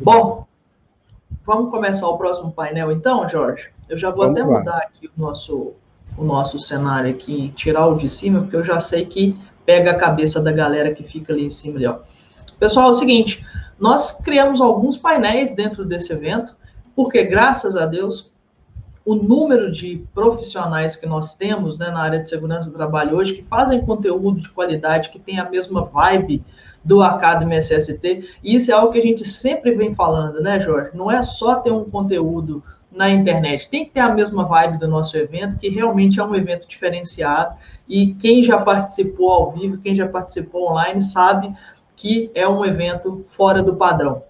Bom, vamos começar o próximo painel então, Jorge? Eu já vou até mudar aqui o nosso cenário aqui, tirar o de cima, porque eu já sei que pega a cabeça da galera que fica ali em cima. Ali, ó. Pessoal, é o seguinte, nós criamos alguns painéis dentro desse evento, porque graças a Deus, o número de profissionais que nós temos, né, na área de segurança do trabalho hoje, que fazem conteúdo de qualidade, que tem a mesma vibe do Academy SST, e isso é algo que a gente sempre vem falando, né, Jorge? Não é só ter um conteúdo na internet, tem que ter a mesma vibe do nosso evento, que realmente é um evento diferenciado, e quem já participou ao vivo, quem já participou online, sabe que é um evento fora do padrão.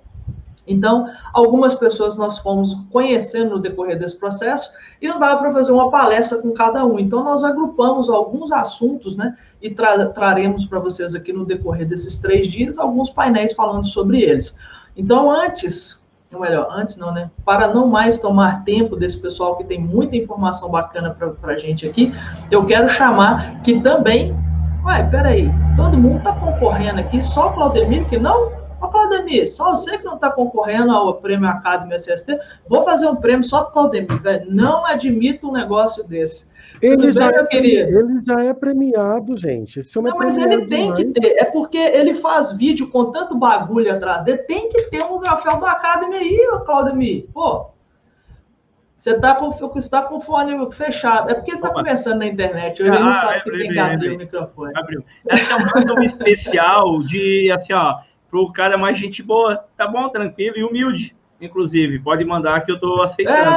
Então, algumas pessoas nós fomos conhecendo no decorrer desse processo e não dava para fazer uma palestra com cada um. Então, nós agrupamos alguns assuntos, né? E traremos para vocês aqui no decorrer desses 3 dias alguns painéis falando sobre eles. Então, antes não, né? Para não mais tomar tempo desse pessoal que tem muita informação bacana para a gente aqui, eu quero chamar que também... Ué, peraí, todo mundo está concorrendo aqui, só o Claudemir que não... Ô, Claudemir, só você que não está concorrendo ao prêmio Academy SST, vou fazer um prêmio só para o Claudemir, velho. Não admito um negócio desse. Ele já é premiado, gente. Esse homem não, mas ele tem que ter. É porque ele faz vídeo com tanto bagulho atrás dele, tem que ter um troféu do Academy aí, ô, Claudemir. Pô, você está com o fone fechado. É porque ele está conversando na internet. Ele não sabe que tem que abrir o microfone. Abriu. É chamando um especial de, assim, ó, pro cara mais gente boa, tá bom, tranquilo e humilde, inclusive, pode mandar que eu tô aceitando.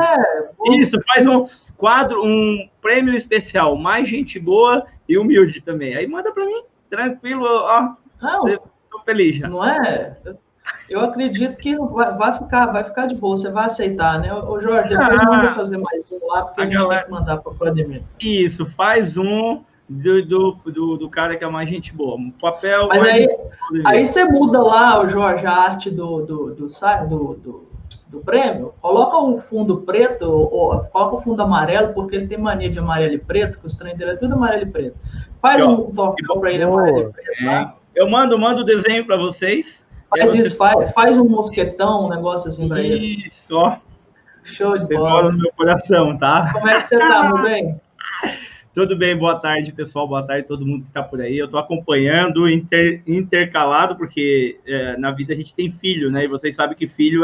Isso, faz um quadro, um prêmio especial, mais gente boa e humilde também. Aí manda para mim, tranquilo, ó. Não, tô feliz já. Não é? Eu acredito que vai ficar de boa, você vai aceitar, né? Ô Jorge, depois manda fazer mais um lá, porque a gente tem que mandar para o Vladimir. Isso, faz um do cara que é mais gente boa. Um papel. Mas aí você muda lá, Jorge, a arte do prêmio, coloca o fundo preto, ou coloca o fundo amarelo, porque ele tem mania de amarelo e preto, que os trem dele é tudo amarelo e preto. Faz um troféu para ele amarelo e preto, tá? Eu mando o desenho para vocês. Faz isso, faz um mosquetão, um negócio assim para ele. Isso, ó. Show de bola. Você bola mora no meu coração, tá? Como é que você tá, meu bem? Tudo bem, boa tarde, pessoal, boa tarde a todo mundo que está por aí. Eu estou acompanhando, intercalado, porque na vida a gente tem filho, né? E vocês sabem que filho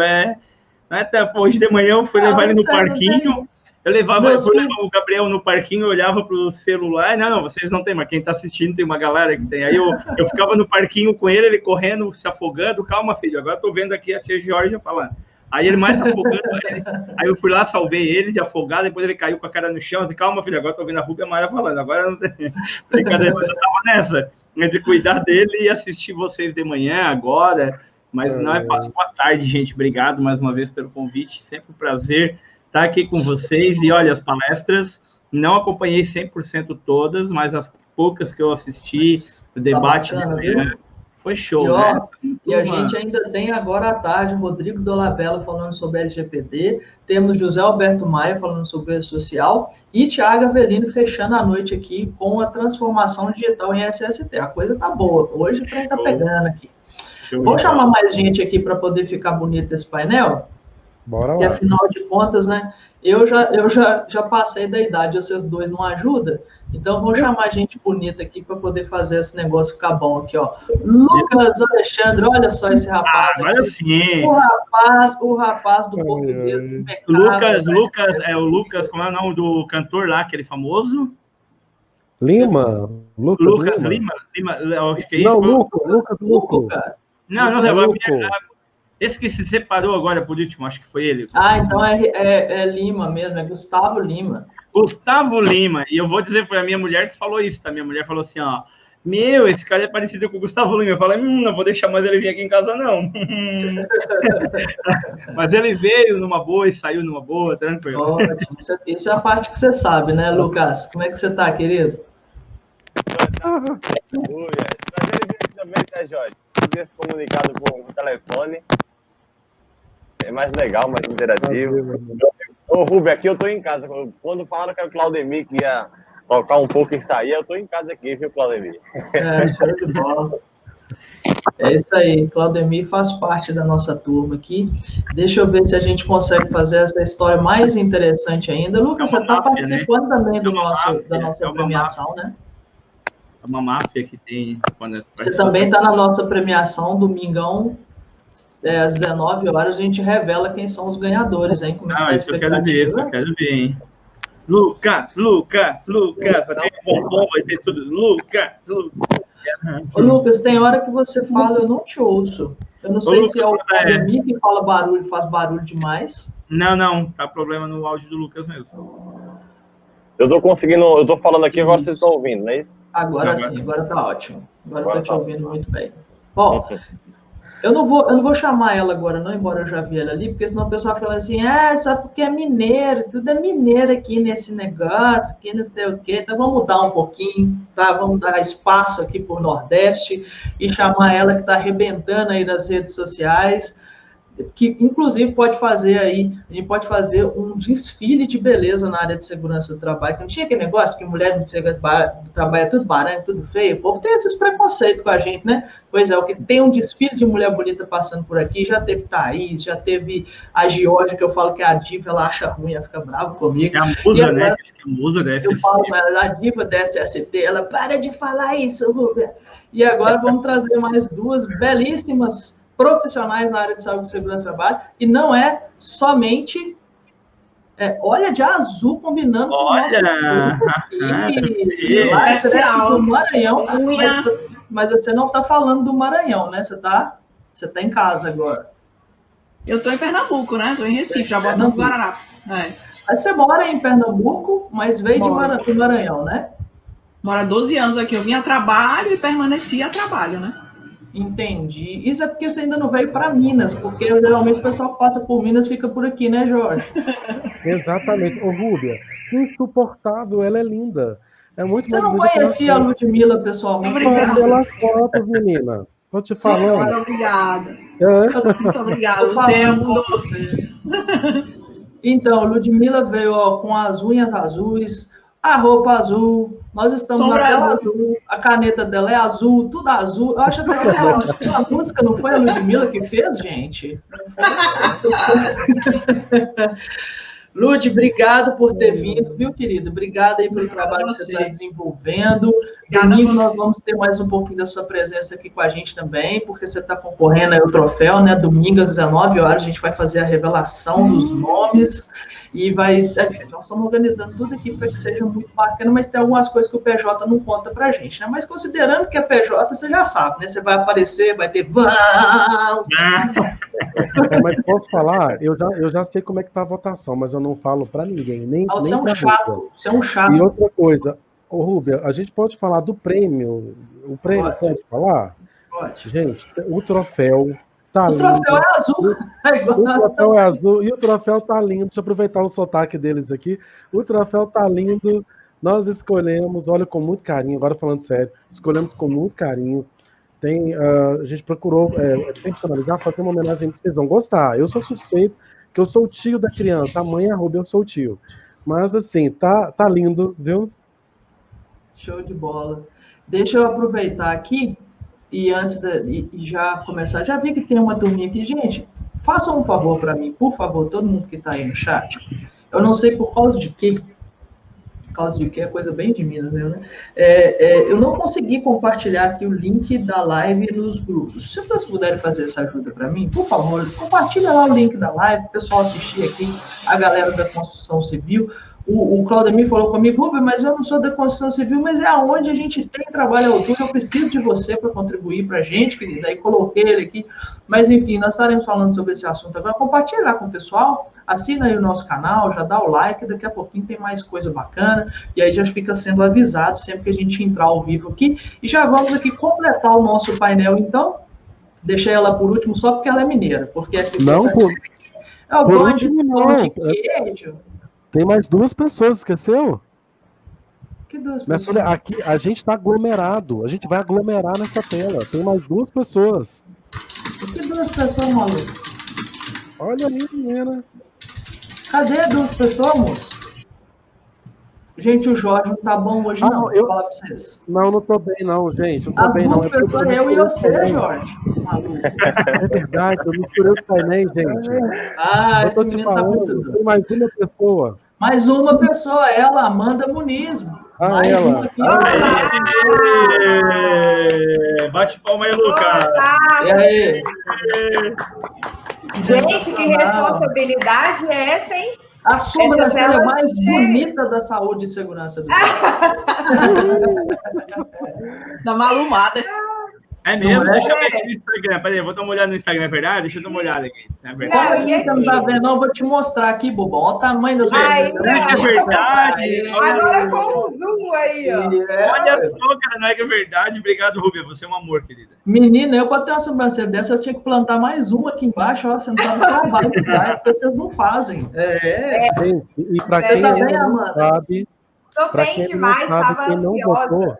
hoje de manhã eu fui levar ele no parquinho, eu levava o Gabriel no parquinho, eu olhava para o celular, não, vocês não tem, mas quem está assistindo tem uma galera que tem. Aí eu ficava no parquinho com ele correndo, se afogando, calma, filho, agora estou vendo aqui a tia Georgia falando. Aí ele mais afogando, aí eu fui lá, salvei ele de afogado, depois ele caiu com a cara no chão, eu disse, calma, filho, agora tô vendo a Rúbia Maia falando, agora não tem... Brincadeira, eu tava nessa, de cuidar dele e assistir vocês de manhã, agora, mas não é fácil. Boa tarde, gente, obrigado mais uma vez pelo convite, sempre um prazer estar aqui com vocês, e olha, as palestras, não acompanhei 100% todas, mas as poucas que eu assisti, o debate de manhã, foi show, né? E a gente ainda tem agora à tarde o Rodrigo Dolabella falando sobre LGPD, temos José Alberto Maia falando sobre rede social e Thiago Avelino fechando a noite aqui com a transformação digital em SST. A coisa tá boa, hoje o trem tá pegando aqui. Vou chamar mais gente aqui para poder ficar bonito esse painel, bora lá. Que afinal de contas, né, eu já passei da idade, vocês dois não ajudam, então vou chamar gente bonita aqui para poder fazer esse negócio ficar bom aqui, ó. Lucas Alexandre, olha só esse rapaz aqui. Olha sim. O rapaz do português. O Lucas, como é o nome do cantor lá, aquele famoso? Lima. Lucas Lima, acho que é isso. Não, Luco. Não, esse que se separou agora por último, acho que foi ele. Então é Lima mesmo, é Gustavo Lima. Gustavo Lima, e eu vou dizer, foi a minha mulher que falou isso, tá? Minha mulher falou assim, ó, esse cara é parecido com o Gustavo Lima. Eu falei, não vou deixar mais ele vir aqui em casa, não. Mas ele veio numa boa e saiu numa boa, tranquilo. Ótimo. Isso é a parte que você sabe, né, Lucas? Como é que você tá, querido? Oi, prazer em ver também, tá, Jorge? Poder se comunicado por telefone. É mais legal, mais interativo. Ô, Rubio, aqui eu tô em casa. Quando falaram que era o Claudemir que ia tocar um pouco e sair, eu tô em casa aqui, viu, Claudemir? Show de bola. É isso aí, Claudemir faz parte da nossa turma aqui. Deixa eu ver se a gente consegue fazer essa história mais interessante ainda. Lucas, você está participando também da nossa premiação, né? É uma máfia que tem. Você também está na nossa premiação, domingão, às 19 horas, a gente revela quem são os ganhadores, hein? Como é que tá a expectativa? Isso eu quero ver, hein? Lucas, vai ter bombom, vai ter tudo. Lucas. Ô, Lucas, tem hora que você fala, eu não te ouço. Eu não sei se é o Claudemir que fala barulho, faz barulho demais. Não, tá problema no áudio do Lucas mesmo. Eu tô falando aqui, agora vocês estão ouvindo, não é isso? Agora sim, agora tá ótimo. Agora eu tô te ouvindo muito bem. Bom, eu não vou chamar ela agora, não, embora eu já vi ela ali, porque senão o pessoal fala assim, só porque é mineiro, tudo é mineiro aqui nesse negócio, aqui não sei o quê. Então vamos mudar um pouquinho, tá? Vamos dar espaço aqui por Nordeste e chamar ela que está arrebentando aí nas redes sociais, que inclusive a gente pode fazer um desfile de beleza na área de segurança do trabalho, que não tinha aquele negócio que mulher de segurança do trabalho é tudo baranga, tudo feio, o povo tem esses preconceitos com a gente, né? Pois é, o que tem um desfile de mulher bonita passando por aqui, já teve Thaís, já teve a Georgia, que eu falo que é a diva, ela acha ruim, ela fica brava comigo. É a musa, né? Acho que é a musa da SST. Eu falo com ela, a diva da SST, ela para de falar isso, Rubia. E agora vamos trazer mais duas belíssimas profissionais na área de saúde e segurança do trabalho, e não é somente olha de azul combinando com o nosso grupo aqui, especial do Maranhão, mas você não está falando do Maranhão, né? Você tá em casa agora. Eu estou em Pernambuco, né? Estou em Recife, já botando os Guararapes. Mas você mora em Pernambuco, mas veio do Maranhão, né? Mora 12 anos aqui, eu vim a trabalho e permaneci a trabalho, né? Entendi. Isso é porque você ainda não veio para Minas, porque geralmente o pessoal que passa por Minas fica por aqui, né, Jorge? Exatamente. Ô, Rúbia, insuportável, ela é linda. É muito você não conhecia a Ludmilla pessoalmente? Pelas fotos, menina. Tô te falando. Muito obrigada. Muito obrigada. Você é um doce. Então, Ludmilla veio com as unhas azuis, a roupa azul, nós estamos na tela azul, a caneta dela é azul, tudo azul. Eu acho que a música não foi a Ludmilla que fez, gente? Lud, obrigado por ter vindo, viu, querido? Obrigado aí pelo trabalho que você está desenvolvendo. Domingo nós vamos ter mais um pouquinho da sua presença aqui com a gente também, porque você está concorrendo aí ao troféu, né? Domingo às 19 horas a gente vai fazer a revelação dos nomes e nós estamos organizando tudo aqui para que seja muito bacana, mas tem algumas coisas que o PJ não conta pra gente, né? Mas considerando que é PJ, você já sabe, né? Você vai aparecer, vai ter mas posso falar? Eu já sei como é que tá a votação, mas eu não falo para ninguém. Você é um chato. Você é um chato. E outra coisa, Rúbia, a gente pode falar do prêmio? O prêmio pode falar? Pode. Gente, o troféu tá lindo. O troféu é azul. O troféu é azul e o troféu tá lindo. Deixa eu aproveitar o sotaque deles aqui. O troféu tá lindo. Nós escolhemos, olha, com muito carinho, agora falando sério, escolhemos com muito carinho. A gente procurou personalizar, fazer uma homenagem que vocês vão gostar. Eu sou suspeito, que eu sou o tio da criança, a mãe é a Rúbia, eu sou o tio. Mas assim, tá lindo, viu? Show de bola. Deixa eu aproveitar aqui e antes de já começar, já vi que tem uma turminha aqui. Gente, façam um favor para mim, por favor, todo mundo que está aí no chat. Eu não sei por causa de quê. Por causa de quê é coisa bem de Minas, né? Eu não consegui compartilhar aqui o link da live nos grupos. Se vocês puderem fazer essa ajuda para mim, por favor, compartilha lá o link da live, o pessoal assistir aqui, a galera da construção civil. O Claudemir falou comigo, Rubem, mas eu não sou da construção civil, mas é aonde a gente tem trabalho à altura, eu preciso de você para contribuir para a gente, querida, aí coloquei ele aqui, mas enfim, nós estaremos falando sobre esse assunto agora, compartilhar com o pessoal, assina aí o nosso canal, já dá o like, daqui a pouquinho tem mais coisa bacana, e aí já fica sendo avisado sempre que a gente entrar ao vivo aqui, e já vamos aqui completar o nosso painel, então, deixei ela por último só porque ela é mineira, porque aqui não, é o pão de queijo. Tem mais duas pessoas, esqueceu? Que duas pessoas? Minha filha, aqui a gente tá aglomerado. A gente vai aglomerar nessa tela. Tem mais duas pessoas. Que duas pessoas, maluco? Olha ali, menina. Cadê duas pessoas, moço? Gente, o Jorge não tá bom hoje, não. Vou falar pra vocês. Não tô bem, não, gente. Não tô As bem, não. duas pessoas, eu e você, Jorge. É verdade, eu misturei os painéis, gente. Ah, eu tô esse te menino tá falando, muito tem mais uma pessoa. Mais uma pessoa, ela, Amanda Muniz. Mais ela. uma aqui. Bate palma aí, Lucas. E aí? Gente, que responsabilidade é essa, hein? A sobrancelha mais bonita da saúde e segurança do Da malumada. É mesmo? Deixa eu ver aqui no Instagram. Peraí, eu vou dar uma olhada no Instagram, é verdade? Deixa eu dar uma olhada aqui. É verdade. Como assim você não tá vendo? Não, eu vou te mostrar aqui, Bobão. Olha o tamanho da sua é verdade. Agora com o zoom aí, ó. Olha só, cara, não é que é verdade. Obrigado, Rubia. Você é um amor, querida. Menina, eu para ter uma sobrancelha dessa, eu tinha que plantar mais uma aqui embaixo. Ó, você não sabe o trabalho que dá, porque vocês não fazem. Gente, e para quem não sabe... Tô bem demais, estava ansiosa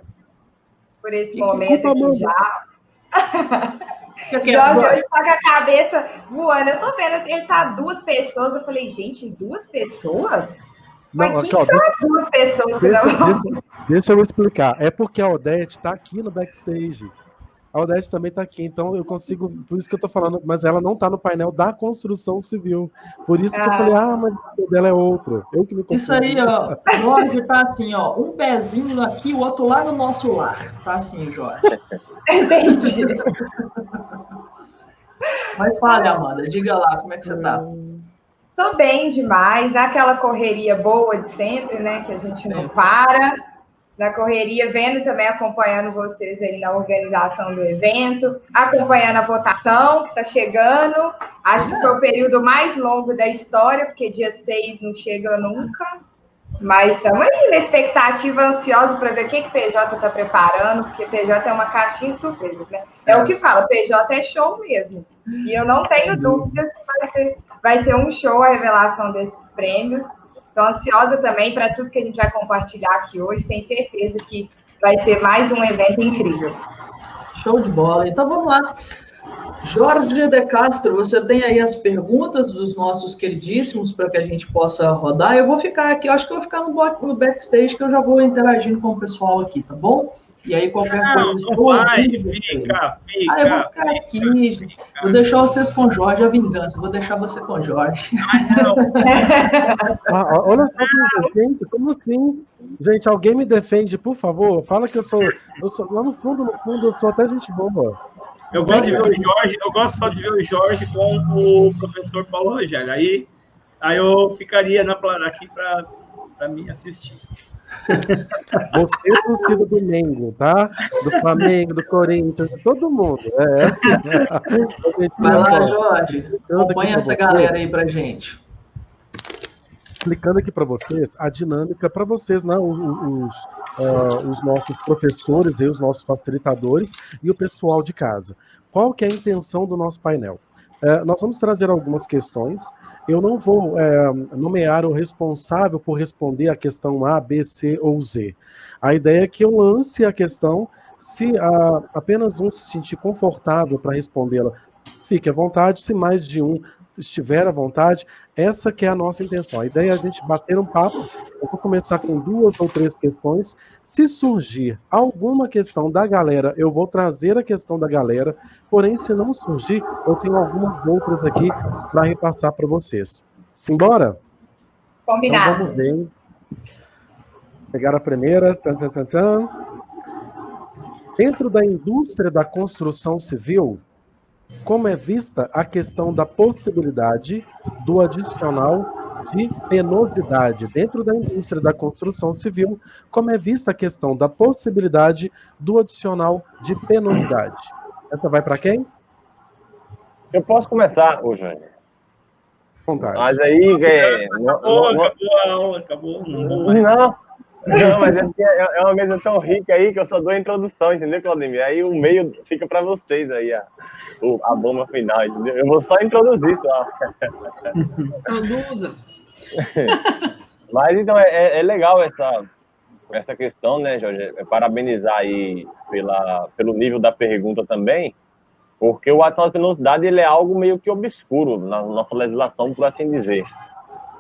por esse momento aqui já. Jorge hoje tá com a cabeça voando. Eu tô vendo, ele tá 2 pessoas. Eu falei, gente, 2 pessoas? Mas não, quem são as 2 pessoas que deixa eu explicar. É porque a Odete tá aqui no backstage. A Odete também tá aqui, então eu consigo, por isso que eu tô falando, mas ela não tá no painel da construção civil. Por isso que eu falei, mas o dela é outro. Eu que me confundi. Isso aí, ó. Jorge tá assim, ó. Um pezinho aqui, o outro lá no nosso lar. Tá assim, Jorge. Entendi. Mas fale, Amanda, diga lá, como é que você tá? Tô bem demais, naquela correria boa de sempre, né? Que a gente não para. Na correria, vendo também, acompanhando vocês aí na organização do evento, acompanhando a votação que está chegando. Acho que foi o período mais longo da história, porque dia 6 não chega nunca. Mas estamos aí na expectativa, ansiosa para ver o que o PJ está preparando, porque PJ é uma caixinha de surpresas, né? É o que fala, PJ é show mesmo. E eu não tenho dúvidas que vai ser um show a revelação desses prêmios. Estou ansiosa também para tudo que a gente vai compartilhar aqui hoje. Tenho certeza que vai ser mais um evento incrível. Show de bola. Então, vamos lá. Jorge de Castro, você tem aí as perguntas dos nossos queridíssimos para que a gente possa rodar. Eu vou ficar aqui, eu acho que eu vou ficar no backstage, que eu já vou interagindo com o pessoal aqui, tá bom? E aí, qualquer coisa... Não vai, fica. Eu vou ficar aqui, gente. Vou deixar vocês com o Jorge, a vingança. Vou deixar você com o Jorge. Olha só, gente, como assim? Gente, alguém me defende, por favor. Fala que eu sou lá no fundo, eu sou até gente boa. Eu gosto de ver o Jorge, eu gosto só de ver o Jorge com o professor Paulo Rogério. Aí eu ficaria aqui para me assistir. Você é o time do Mengo, tá? Do Flamengo, do Corinthians, de todo mundo. Vai lá, Jorge. Acompanha essa galera aí pra gente. Explicando aqui para vocês a dinâmica para vocês, né? Os nossos professores e os nossos facilitadores e o pessoal de casa. Qual que é a intenção do nosso painel? Nós vamos trazer algumas questões. Eu não vou nomear o responsável por responder a questão A, B, C ou Z. A ideia é que eu lance a questão, se apenas um se sentir confortável para respondê-la, fique à vontade, se mais de um estiver à vontade, essa que é a nossa intenção. A ideia é a gente bater um papo. Eu vou começar com 2 ou 3 questões. Se surgir alguma questão da galera, eu vou trazer a questão da galera. Porém, se não surgir, eu tenho algumas outras aqui para repassar para vocês. Simbora? Combinado. Então, vamos ver. Pegar a primeira. Dentro da indústria da construção civil, como é vista a questão da possibilidade do adicional de penosidade? Dentro da indústria da construção civil, como é vista a questão da possibilidade do adicional de penosidade? Essa vai para quem? Eu posso começar, Jânio. Vontade. Mas aí, Acabou. Não, mas é uma mesa tão rica aí que eu só dou a introdução, entendeu, Claudemir? Aí o meio fica para vocês aí, a bomba final, entendeu? Eu vou só introduzir só. Produza. Mas então é legal essa questão, né, Jorge? Parabenizar aí pelo nível da pergunta também, porque o adicional de penosidade ele é algo meio que obscuro na nossa legislação, por assim dizer.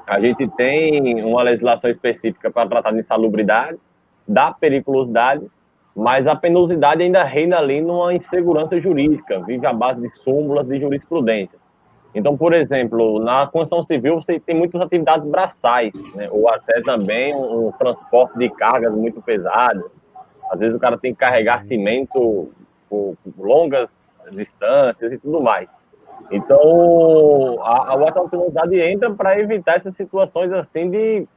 A gente tem uma legislação específica para tratar de insalubridade, da periculosidade, mas a penosidade ainda reina ali numa insegurança jurídica, vive à base de súmulas de jurisprudências. Então, por exemplo, na construção civil você tem muitas atividades braçais, né? Ou até também um transporte de cargas muito pesadas. Às vezes o cara tem que carregar cimento por longas distâncias e tudo mais. Então, a auto-penosidade entra para evitar essas situações assim de,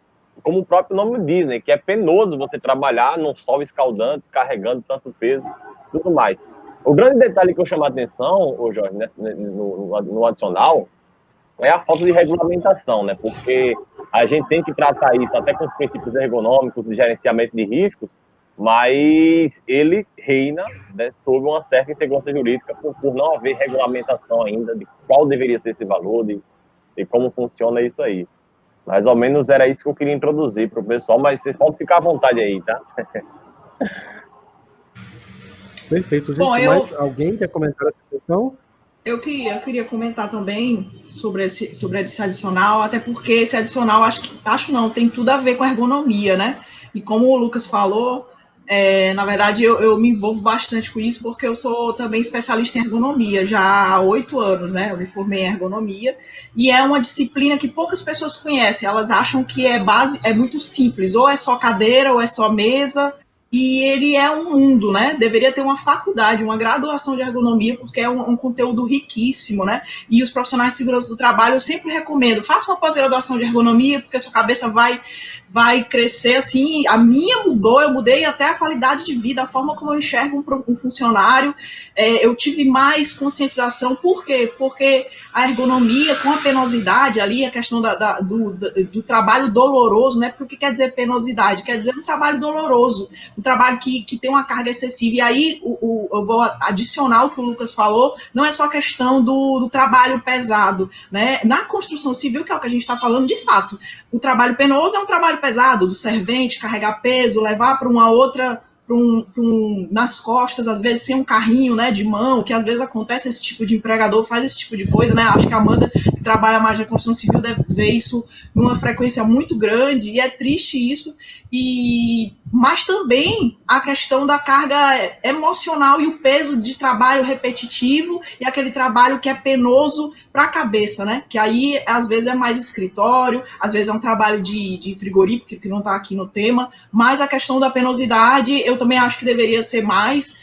como o próprio nome diz, né? Que é penoso você trabalhar num sol escaldante, carregando tanto peso e tudo mais. O grande detalhe que eu chamo a atenção, Jorge, no adicional, é a falta de regulamentação, né? Porque a gente tem que tratar isso até com os princípios ergonômicos de gerenciamento de riscos, mas ele reina, né, sob uma certa insegurança jurídica por não haver regulamentação ainda de qual deveria ser esse valor, de como funciona isso aí. Mais ou menos era isso que eu queria introduzir para o pessoal, mas vocês podem ficar à vontade aí, tá? Perfeito. Gente, mais alguém quer comentar essa questão? Eu queria comentar também sobre esse adicional, até porque esse adicional, acho não, tem tudo a ver com ergonomia, né? E como o Lucas falou, na verdade, eu me envolvo bastante com isso, porque eu sou também especialista em ergonomia, já há 8 anos, né? Eu me formei em ergonomia, e é uma disciplina que poucas pessoas conhecem, elas acham que é muito simples, ou é só cadeira, ou é só mesa, e ele é um mundo, né? Deveria ter uma faculdade, uma graduação de ergonomia, porque é um conteúdo riquíssimo, né? E os profissionais de segurança do trabalho, eu sempre recomendo, faça uma pós-graduação de ergonomia, porque a sua cabeça vai crescer, assim, a minha mudou, eu mudei até a qualidade de vida, a forma como eu enxergo um funcionário, eu tive mais conscientização, por quê? Porque a ergonomia, com a penosidade ali, a questão do trabalho doloroso, né? Porque o que quer dizer penosidade? Quer dizer um trabalho doloroso, um trabalho que tem uma carga excessiva, e aí eu vou adicionar o que o Lucas falou, não é só questão do trabalho pesado, né? Na construção civil, que é o que a gente está falando, de fato, o trabalho penoso é um trabalho pesado, do servente, carregar peso, levar para uma outra, nas costas, às vezes sem um carrinho, né, de mão, que às vezes acontece, esse tipo de empregador faz esse tipo de coisa, né? Acho que a Amanda, que trabalha mais na construção civil, deve ver isso numa frequência muito grande, e é triste isso, mas também a questão da carga emocional e o peso de trabalho repetitivo e aquele trabalho que é penoso para a cabeça, né? Que aí às vezes é mais escritório, às vezes é um trabalho de frigorífico, que não está aqui no tema, mas a questão da penosidade eu também acho que deveria ser mais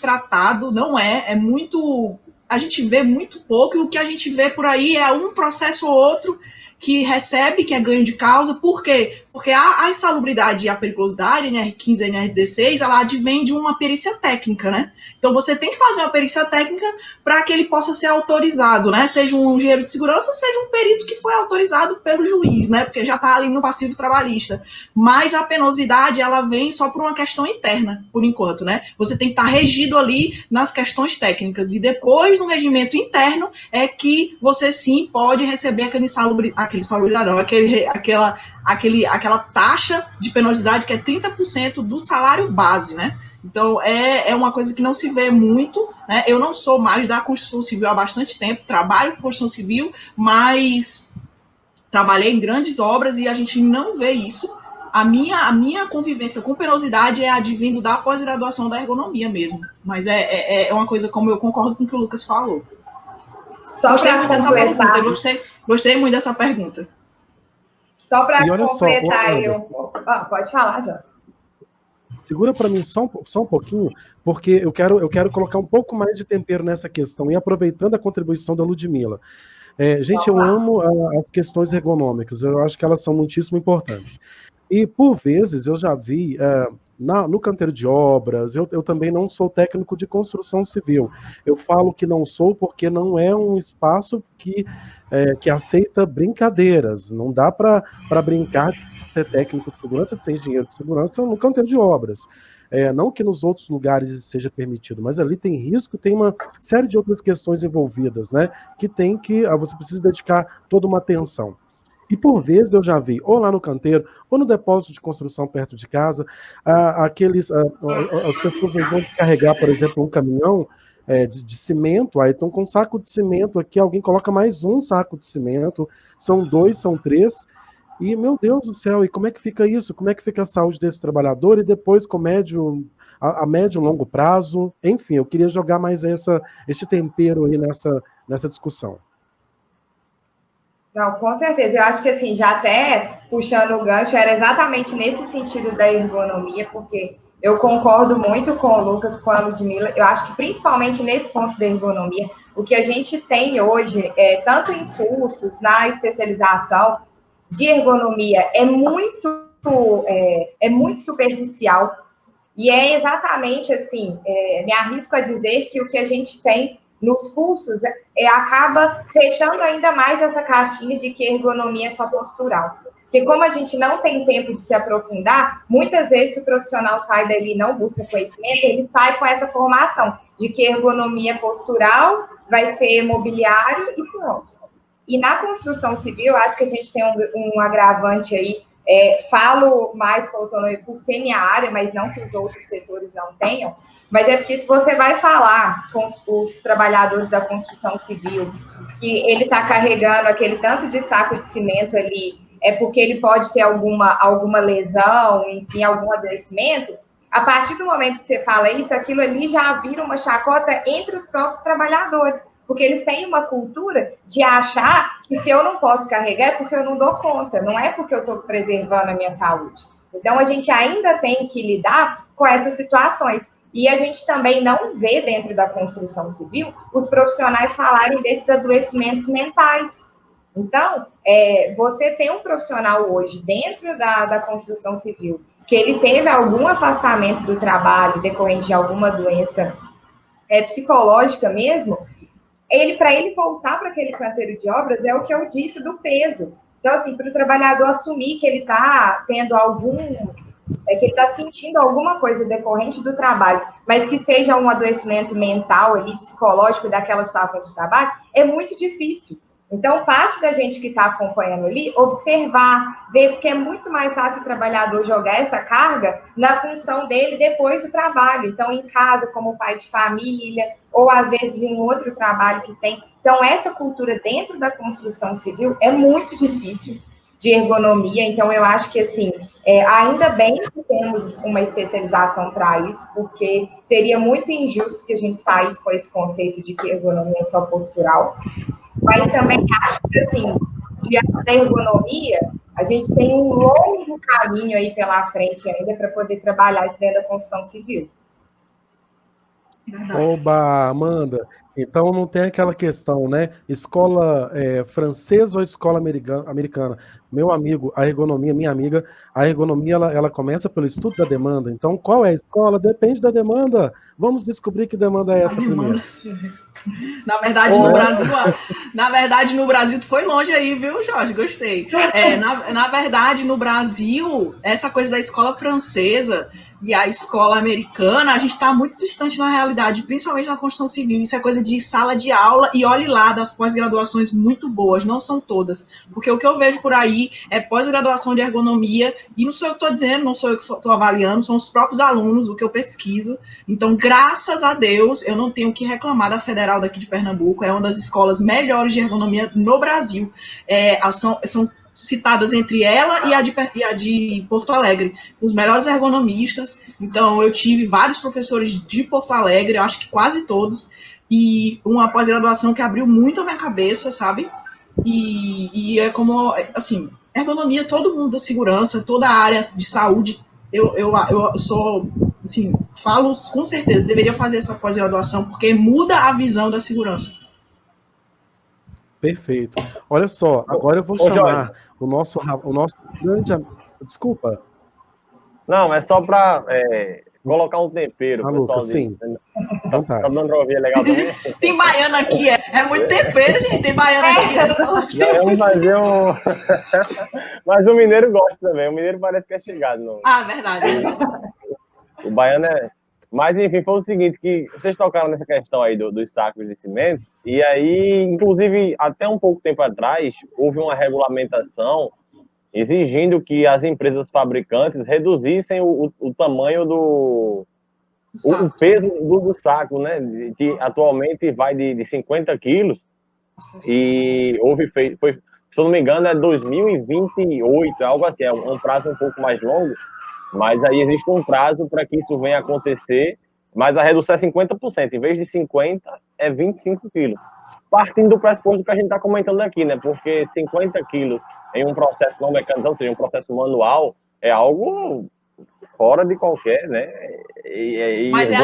tratado, não é muito, a gente vê muito pouco, e o que a gente vê por aí é um processo ou outro que recebe, que é ganho de causa. Por quê? Porque a insalubridade e a periculosidade, NR15 e NR16, ela advém de uma perícia técnica, né? Então, você tem que fazer uma perícia técnica para que ele possa ser autorizado, né? Seja um engenheiro de segurança, seja um perito que foi autorizado pelo juiz, né? Porque já está ali no passivo trabalhista. Mas a penosidade, ela vem só por uma questão interna, por enquanto, né? Você tem que estar regido ali nas questões técnicas. E depois do regimento interno é que você, sim, pode receber aquela taxa de penosidade que é 30% do salário base, né? Então, é uma coisa que não se vê muito, né? Eu não sou mais da construção civil há bastante tempo, trabalho com construção civil, mas trabalhei em grandes obras e a gente não vê isso. A minha convivência com penosidade é advindo da pós-graduação da ergonomia mesmo. Mas é uma coisa, como eu concordo com o que o Lucas falou. Gostei muito dessa pergunta. Só para completar aí um pouco. Pode falar, já. Segura para mim só um pouquinho, porque eu quero colocar um pouco mais de tempero nessa questão, e aproveitando a contribuição da Ludmila. Gente, eu amo as questões ergonômicas, eu acho que elas são muitíssimo importantes. E, por vezes, eu já vi, no canteiro de obras, eu também não sou técnico de construção civil. Eu falo que não sou porque não é um espaço que aceita brincadeiras. Não dá para brincar de ser técnico de segurança, de ser engenheiro de segurança no canteiro de obras. Não que nos outros lugares isso seja permitido, mas ali tem risco, tem uma série de outras questões envolvidas, né? Que você precisa dedicar toda uma atenção. E por vezes eu já vi, ou lá no canteiro, ou no depósito de construção perto de casa, as pessoas vão carregar, por exemplo, um caminhão, de cimento, aí estão com um saco de cimento aqui, alguém coloca mais um saco de cimento, são 2, são 3, e meu Deus do céu, e como é que fica isso? Como é que fica a saúde desse trabalhador? E depois com a médio e longo prazo? Enfim, eu queria jogar mais este tempero aí nessa discussão. Não, com certeza. Eu acho que, assim, já até puxando o gancho, era exatamente nesse sentido da ergonomia, porque eu concordo muito com o Lucas, com a Ludmilla. Eu acho que, principalmente nesse ponto da ergonomia, o que a gente tem hoje, tanto em cursos, na especialização de ergonomia, é muito superficial. E é exatamente assim, me arrisco a dizer que o que a gente tem nos cursos acaba fechando ainda mais essa caixinha de que ergonomia é só postural. Porque como a gente não tem tempo de se aprofundar, muitas vezes o profissional sai dali e não busca conhecimento, ele sai com essa formação de que ergonomia postural vai ser mobiliário e pronto. E na construção civil, acho que a gente tem um agravante aí. Falo mais com autonomia por ser minha área, mas não que os outros setores não tenham, mas é porque se você vai falar com os trabalhadores da construção civil que ele está carregando aquele tanto de saco de cimento ali, é porque ele pode ter alguma lesão, enfim, algum adoecimento, a partir do momento que você fala isso, aquilo ali já vira uma chacota entre os próprios trabalhadores, porque eles têm uma cultura de achar que se eu não posso carregar é porque eu não dou conta, não é porque eu estou preservando a minha saúde. Então, a gente ainda tem que lidar com essas situações. E a gente também não vê dentro da construção civil os profissionais falarem desses adoecimentos mentais. Então, você tem um profissional hoje dentro da construção civil que ele teve algum afastamento do trabalho decorrente de alguma doença psicológica mesmo, para ele voltar para aquele canteiro de obras, é o que eu disse do peso. Então, assim, para o trabalhador assumir que ele está tendo que ele está sentindo alguma coisa decorrente do trabalho, mas que seja um adoecimento mental ali, psicológico daquela situação de trabalho, é muito difícil. Então, parte da gente que está acompanhando ali, observar, ver, porque é muito mais fácil o trabalhador jogar essa carga na função dele depois do trabalho. Então, em casa, como pai de família, ou às vezes em outro trabalho que tem. Então, essa cultura dentro da construção civil é muito difícil de ergonomia. Então, eu acho que, assim, ainda bem que temos uma especialização para isso, porque seria muito injusto que a gente saísse com esse conceito de que ergonomia é só postural. Mas também acho que, assim, diante da ergonomia, a gente tem um longo caminho aí pela frente ainda para poder trabalhar isso dentro da construção civil. Oba, Amanda, então não tem aquela questão, né? Escola francesa ou escola americana? Meu amigo, minha amiga, a ergonomia ela começa pelo estudo da demanda. Então, qual é a escola? Depende da demanda. Vamos descobrir que demanda é essa primeiro. Na verdade, no Brasil, tu foi longe aí, viu, Jorge? Gostei. Na verdade, no Brasil, essa coisa da escola francesa e a escola americana, a gente está muito distante na realidade, principalmente na construção civil. Isso é coisa de sala de aula, e olhe lá, das pós-graduações muito boas, não são todas. Porque o que eu vejo por aí é pós-graduação de ergonomia, e não sou eu que estou dizendo, não sou eu que estou avaliando, são os próprios alunos, o que eu pesquiso. Então, graças a Deus, eu não tenho que reclamar da Federal daqui de Pernambuco, é uma das escolas melhores de ergonomia no Brasil. São citadas entre ela e a de Porto Alegre, os melhores ergonomistas. Então, eu tive vários professores de Porto Alegre, eu acho que quase todos, e uma pós-graduação que abriu muito a minha cabeça, sabe? E é como, assim, ergonomia, todo mundo da segurança, toda a área de saúde, eu sou, assim, falo com certeza, deveria fazer essa pós-graduação, porque muda a visão da segurança. Perfeito. Olha só, agora eu vou chamar o nosso grande... Desculpa. Não, é só para colocar um tempero, pessoal. Lucas, sim. Tá dando pra ouvir legal também? Tem baiano aqui, é muito tempero, gente. Tem baiano aqui. Vamos fazer um... Mas o mineiro gosta também. O mineiro parece que é chegado. Não? Verdade. O baiano é... Mas, enfim, foi o seguinte, que vocês tocaram nessa questão aí dos sacos de cimento, e aí, inclusive, até um pouco tempo atrás, houve uma regulamentação exigindo que as empresas fabricantes reduzissem o tamanho o peso do saco, né? Que atualmente vai de 50 quilos. E foi, se eu não me engano, é 2028, algo assim, é um prazo um pouco mais longo, mas aí existe um prazo para que isso venha a acontecer, mas a redução é 50%, em vez de 50, é 25 quilos. Partindo do pressuposto que a gente está comentando aqui, né? Porque 50 quilos em um processo não mecanizado, ou seja, um processo manual, é algo fora de qualquer, né? Mas é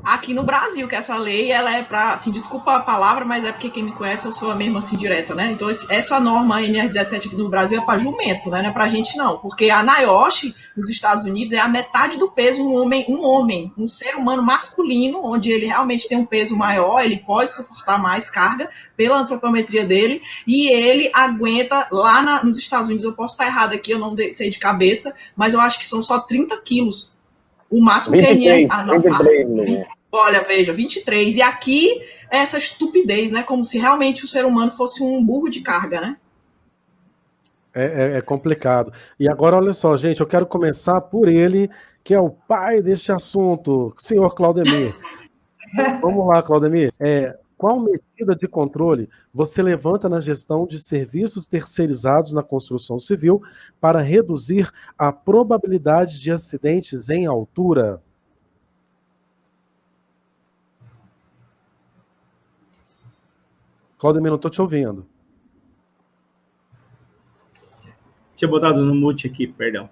aqui no Brasil, que essa lei, ela é para, assim, desculpa a palavra, mas é porque quem me conhece, eu sou a mesma, assim, direta, né? Então, essa norma NR17 aqui no Brasil é para jumento, né? Não é pra gente, não. Porque a NIOSH, nos Estados Unidos, é a metade do peso um ser humano masculino, onde ele realmente tem um peso maior, ele pode suportar mais carga pela antropometria dele, e ele aguenta, lá nos Estados Unidos, eu posso estar errado aqui, eu não sei de cabeça, mas eu acho que são só 30 quilos. O máximo 23, que a 23, olha, veja, 23. E aqui, essa estupidez, né? Como se realmente o ser humano fosse um burro de carga, né? É complicado. E agora, olha só, gente, eu quero começar por ele, que é o pai deste assunto, senhor Claudemir. Vamos lá, Claudemir. Qual medida de controle você levanta na gestão de serviços terceirizados na construção civil para reduzir a probabilidade de acidentes em altura? Claudemir, não estou te ouvindo. Tinha botado no mute aqui, perdão.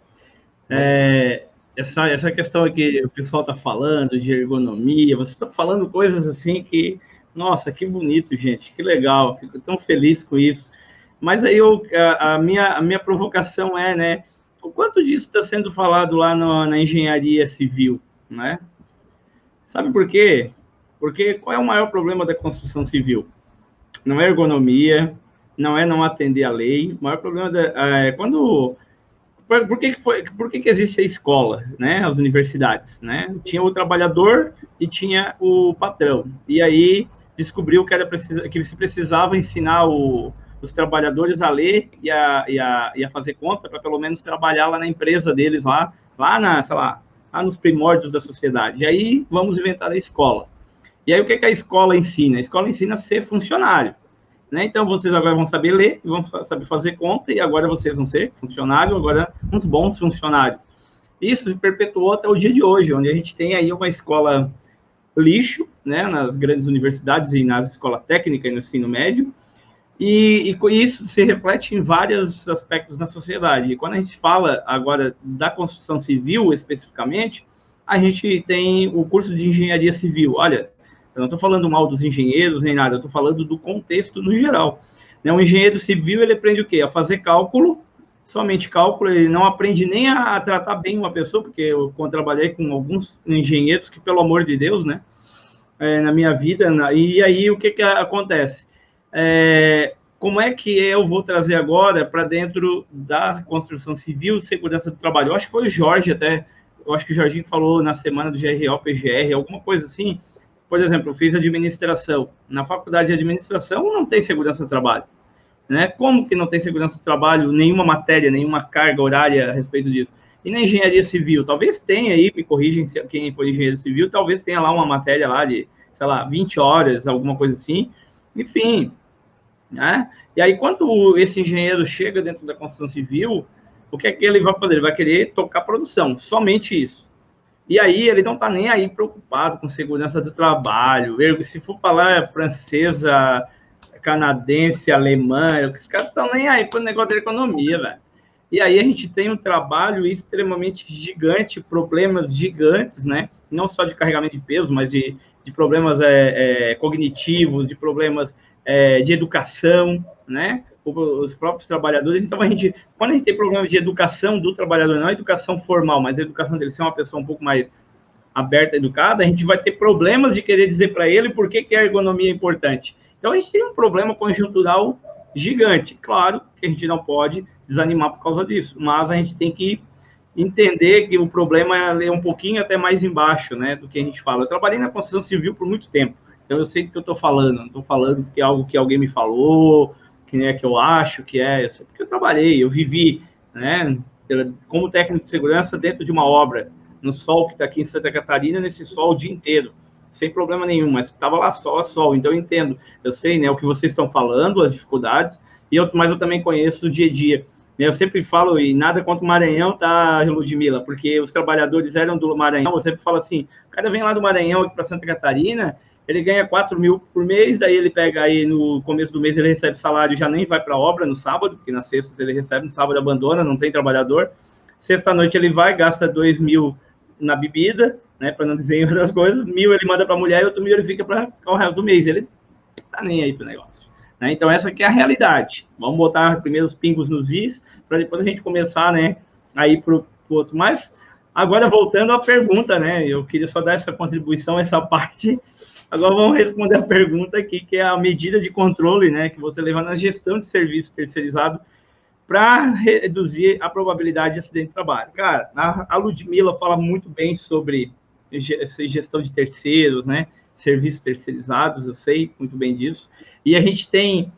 Essa questão que o pessoal está falando de ergonomia, vocês estão falando coisas assim que, nossa, que bonito, gente, que legal, fico tão feliz com isso. Mas aí a minha provocação é, né, o quanto disso está sendo falado lá na engenharia civil, né? Sabe por quê? Porque qual é o maior problema da construção civil? Não é ergonomia, não é não atender a lei, o maior problema é quando... Por que existe a escola, né? As universidades, né? Tinha o trabalhador e tinha o patrão. E aí descobriu que se precisava ensinar os trabalhadores a ler e a fazer conta para pelo menos trabalhar lá na empresa deles, lá nos primórdios da sociedade. E aí vamos inventar a escola. E aí o que a escola ensina? A escola ensina a ser funcionário. Né? Então, vocês agora vão saber ler, vão saber fazer conta, e agora vocês vão ser funcionários, agora uns bons funcionários. Isso se perpetuou até o dia de hoje, onde a gente tem aí uma escola lixo, né, nas grandes universidades e nas escolas técnicas e no ensino médio, e isso se reflete em vários aspectos na sociedade. E quando a gente fala agora da construção civil, especificamente, a gente tem o curso de engenharia civil. Olha, eu não estou falando mal dos engenheiros nem nada, eu estou falando do contexto no geral. Um engenheiro civil, ele aprende o quê? A fazer cálculo, somente cálculo, ele não aprende nem a tratar bem uma pessoa, porque eu trabalhei com alguns engenheiros que, pelo amor de Deus, né, na minha vida, e aí o que acontece? Como é que eu vou trazer agora para dentro da construção civil, segurança do trabalho? Eu acho que foi o Jorge até, eu acho que o Jorginho falou na semana do GRO, PGR, alguma coisa assim. Por exemplo, eu fiz administração. Na faculdade de administração não tem segurança do trabalho. Né? Como que não tem segurança do trabalho? Nenhuma matéria, nenhuma carga horária a respeito disso. E na engenharia civil? Talvez tenha aí, me corrigem quem for engenheiro civil, talvez tenha lá uma matéria lá de, 20 horas, alguma coisa assim. Enfim, né? E aí, quando esse engenheiro chega dentro da construção civil, o que é que ele vai fazer? Ele vai querer tocar produção, somente isso. E aí ele não está nem aí preocupado com segurança do trabalho. Se for falar francesa, canadense, alemã, os caras estão nem aí para o negócio da economia, velho. E aí a gente tem um trabalho extremamente gigante, problemas gigantes, né? Não só de carregamento de peso, mas de problemas cognitivos, de problemas de educação, né? Os próprios trabalhadores. Então, quando a gente tem problema de educação do trabalhador, não a educação formal, mas a educação dele ser uma pessoa um pouco mais aberta, educada, a gente vai ter problemas de querer dizer para ele por que a ergonomia é importante. Então, a gente tem um problema conjuntural gigante. Claro que a gente não pode desanimar por causa disso, mas a gente tem que entender que o problema é um pouquinho até mais embaixo, né, do que a gente fala. Eu trabalhei na construção civil por muito tempo, então eu sei do que eu estou falando, não estou falando que é algo que alguém me falou, que eu acho que é, porque eu trabalhei, eu vivi, né, como técnico de segurança dentro de uma obra, no sol que está aqui em Santa Catarina, nesse sol o dia inteiro, sem problema nenhum, mas estava lá sol a sol, então eu entendo, eu sei, né, o que vocês estão falando, as dificuldades, mas eu também conheço o dia a dia. Eu sempre falo, e nada contra o Maranhão, tá, Ludmila, porque os trabalhadores eram do Maranhão, eu sempre falo assim, o cara vem lá do Maranhão aqui para Santa Catarina, ele ganha 4 mil por mês, daí ele pega aí no começo do mês, ele recebe salário, já nem vai para a obra no sábado, porque na sexta ele recebe, no sábado abandona, não tem trabalhador. Sexta-noite ele vai, gasta 2 mil na bebida, né, para não dizer em outras coisas, 1.000 ele manda para a mulher e outro 1.000 ele fica para ficar o resto do mês. Ele tá nem aí pro negócio. Né? Então essa aqui é a realidade. Vamos botar primeiro os pingos nos is, para depois a gente começar, né, a ir pro outro. Mas agora voltando à pergunta, né, eu queria só dar essa contribuição, essa parte. Agora vamos responder a pergunta aqui, que é a medida de controle, né, que você leva na gestão de serviço terceirizado para reduzir a probabilidade de acidente de trabalho. Cara, a Ludmila fala muito bem sobre gestão de terceiros, né, serviços terceirizados, eu sei muito bem disso. E a gente tem,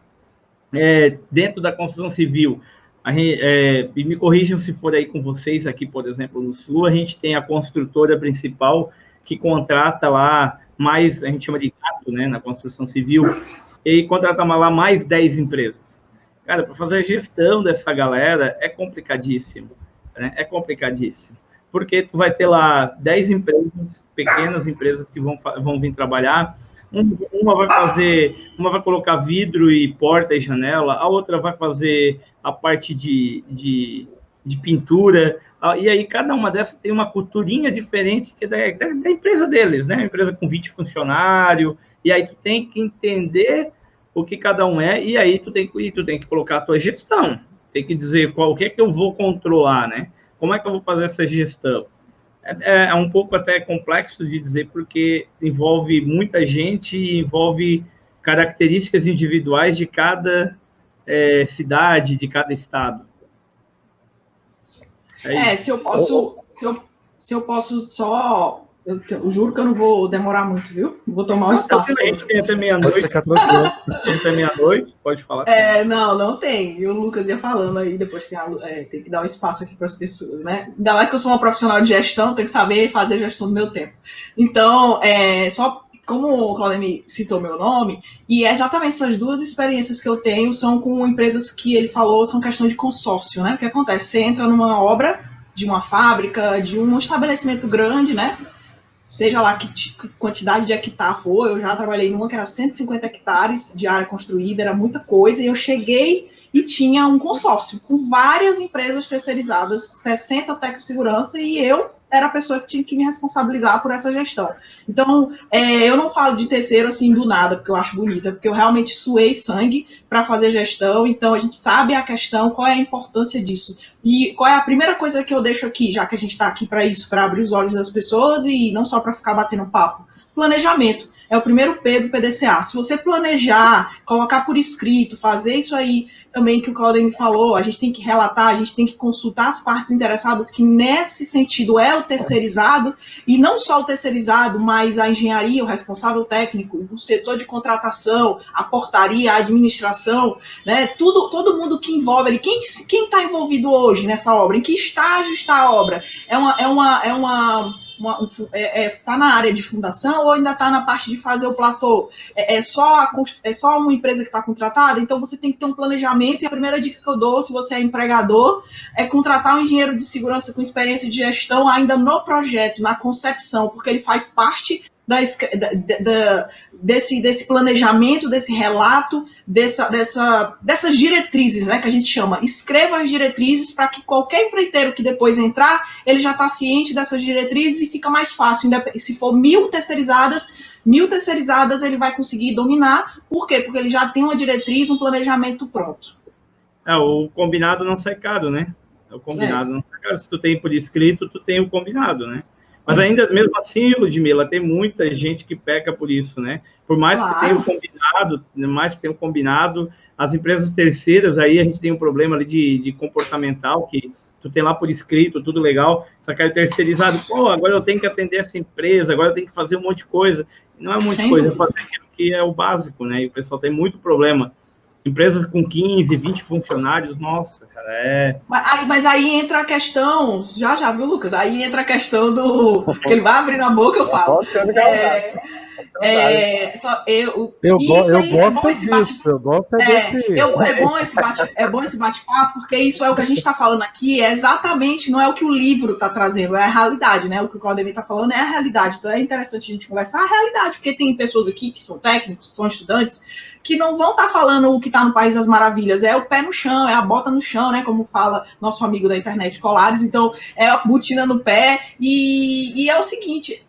dentro da construção civil, e me corrijam se for aí com vocês, aqui, por exemplo, no Sul, a gente tem a construtora principal que contrata lá mais, a gente chama de gato, né, na construção civil, e contrata lá mais 10 empresas. Cara, para fazer a gestão dessa galera é complicadíssimo, né? É complicadíssimo. Porque tu vai ter lá 10 empresas, pequenas empresas que vão vir trabalhar, uma vai colocar vidro e porta e janela, a outra vai fazer a parte de pintura, e aí cada uma dessas tem uma culturinha diferente que é da empresa deles, né? Empresa com 20 funcionários, e aí tu tem que entender o que cada um é, e aí tu tem que colocar a tua gestão, tem que dizer o que é que eu vou controlar, né? Como é que eu vou fazer essa gestão? É um pouco até complexo de dizer, porque envolve muita gente e envolve características individuais de cada cidade, de cada estado. Se eu posso só... Eu juro que eu não vou demorar muito, viu? Vou tomar um espaço. A gente tem até meia-noite. Até meia-noite, pode falar. Não tem. E o Lucas ia falando aí, depois tem que dar um espaço aqui para as pessoas, né? Ainda mais que eu sou uma profissional de gestão, tenho que saber fazer a gestão do meu tempo. Então, só como o Claudemir citou meu nome, e exatamente essas duas experiências que eu tenho são com empresas que ele falou, são questão de consórcio, né? O que acontece? Você entra numa obra de uma fábrica, de um estabelecimento grande, né? Seja lá que quantidade de hectare for, eu já trabalhei numa que era 150 hectares de área construída, era muita coisa, e eu cheguei e tinha um consórcio com várias empresas terceirizadas, 60 técnicos de segurança, e eu era a pessoa que tinha que me responsabilizar por essa gestão. Então, eu não falo de terceiro assim do nada, porque eu acho bonito, é porque eu realmente suei sangue para fazer gestão, então a gente sabe a questão, qual é a importância disso. E qual é a primeira coisa que eu deixo aqui, já que a gente está aqui para isso, para abrir os olhos das pessoas e não só para ficar batendo papo? Planejamento. É o primeiro P do PDCA. Se você planejar, colocar por escrito, fazer isso aí também que o Claudemir falou, a gente tem que relatar, a gente tem que consultar as partes interessadas, que nesse sentido é o terceirizado, e não só o terceirizado, mas a engenharia, o responsável técnico, o setor de contratação, a portaria, a administração, né? Todo mundo que envolve ali. Quem está envolvido hoje nessa obra? Em que estágio está a obra? Está na área de fundação ou ainda está na parte de fazer o platô? É só uma empresa que está contratada? Então você tem que ter um planejamento, e a primeira dica que eu dou, se você é empregador, é contratar um engenheiro de segurança com experiência de gestão ainda no projeto, na concepção, porque ele faz parte desse planejamento, desse relato, dessas diretrizes, né, que a gente chama. Escreva as diretrizes para que qualquer empreiteiro que depois entrar, ele já está ciente dessas diretrizes e fica mais fácil. Se for 1.000 terceirizadas ele vai conseguir dominar. Por quê? Porque ele já tem uma diretriz, um planejamento pronto. O combinado não sai caro, né? O combinado não sai caro. Se tu tem por escrito, tu tem o combinado, né? Mas ainda, mesmo assim, Ludmila, tem muita gente que peca por isso, né? Por mais que tenha o combinado, as empresas terceiras, aí a gente tem um problema ali de comportamental, que tu tem lá por escrito, tudo legal, só que aí o terceirizado, agora eu tenho que atender essa empresa, agora eu tenho que fazer um monte de coisa. Não é um monte de coisa, é fazer aquilo que é o básico, né? E o pessoal tem muito problema Empresas com 15, 20 funcionários, nossa, cara, Mas aí entra a questão, já viu, Lucas? Aí entra a questão do... que ele vai abrir na boca, eu falo. Eu gosto disso, eu gosto desse... É bom esse bate-papo, porque isso é o que a gente está falando aqui, é exatamente, não é o que o livro está trazendo, é a realidade, né? O que o Claudemir está falando é a realidade. Então é interessante a gente conversar a realidade, porque tem pessoas aqui que são técnicos, são estudantes, que não vão estar falando o que está no País das Maravilhas, é o pé no chão, é a bota no chão, né? Como fala nosso amigo da internet, Colares. Então, é a botina no pé, e é o seguinte...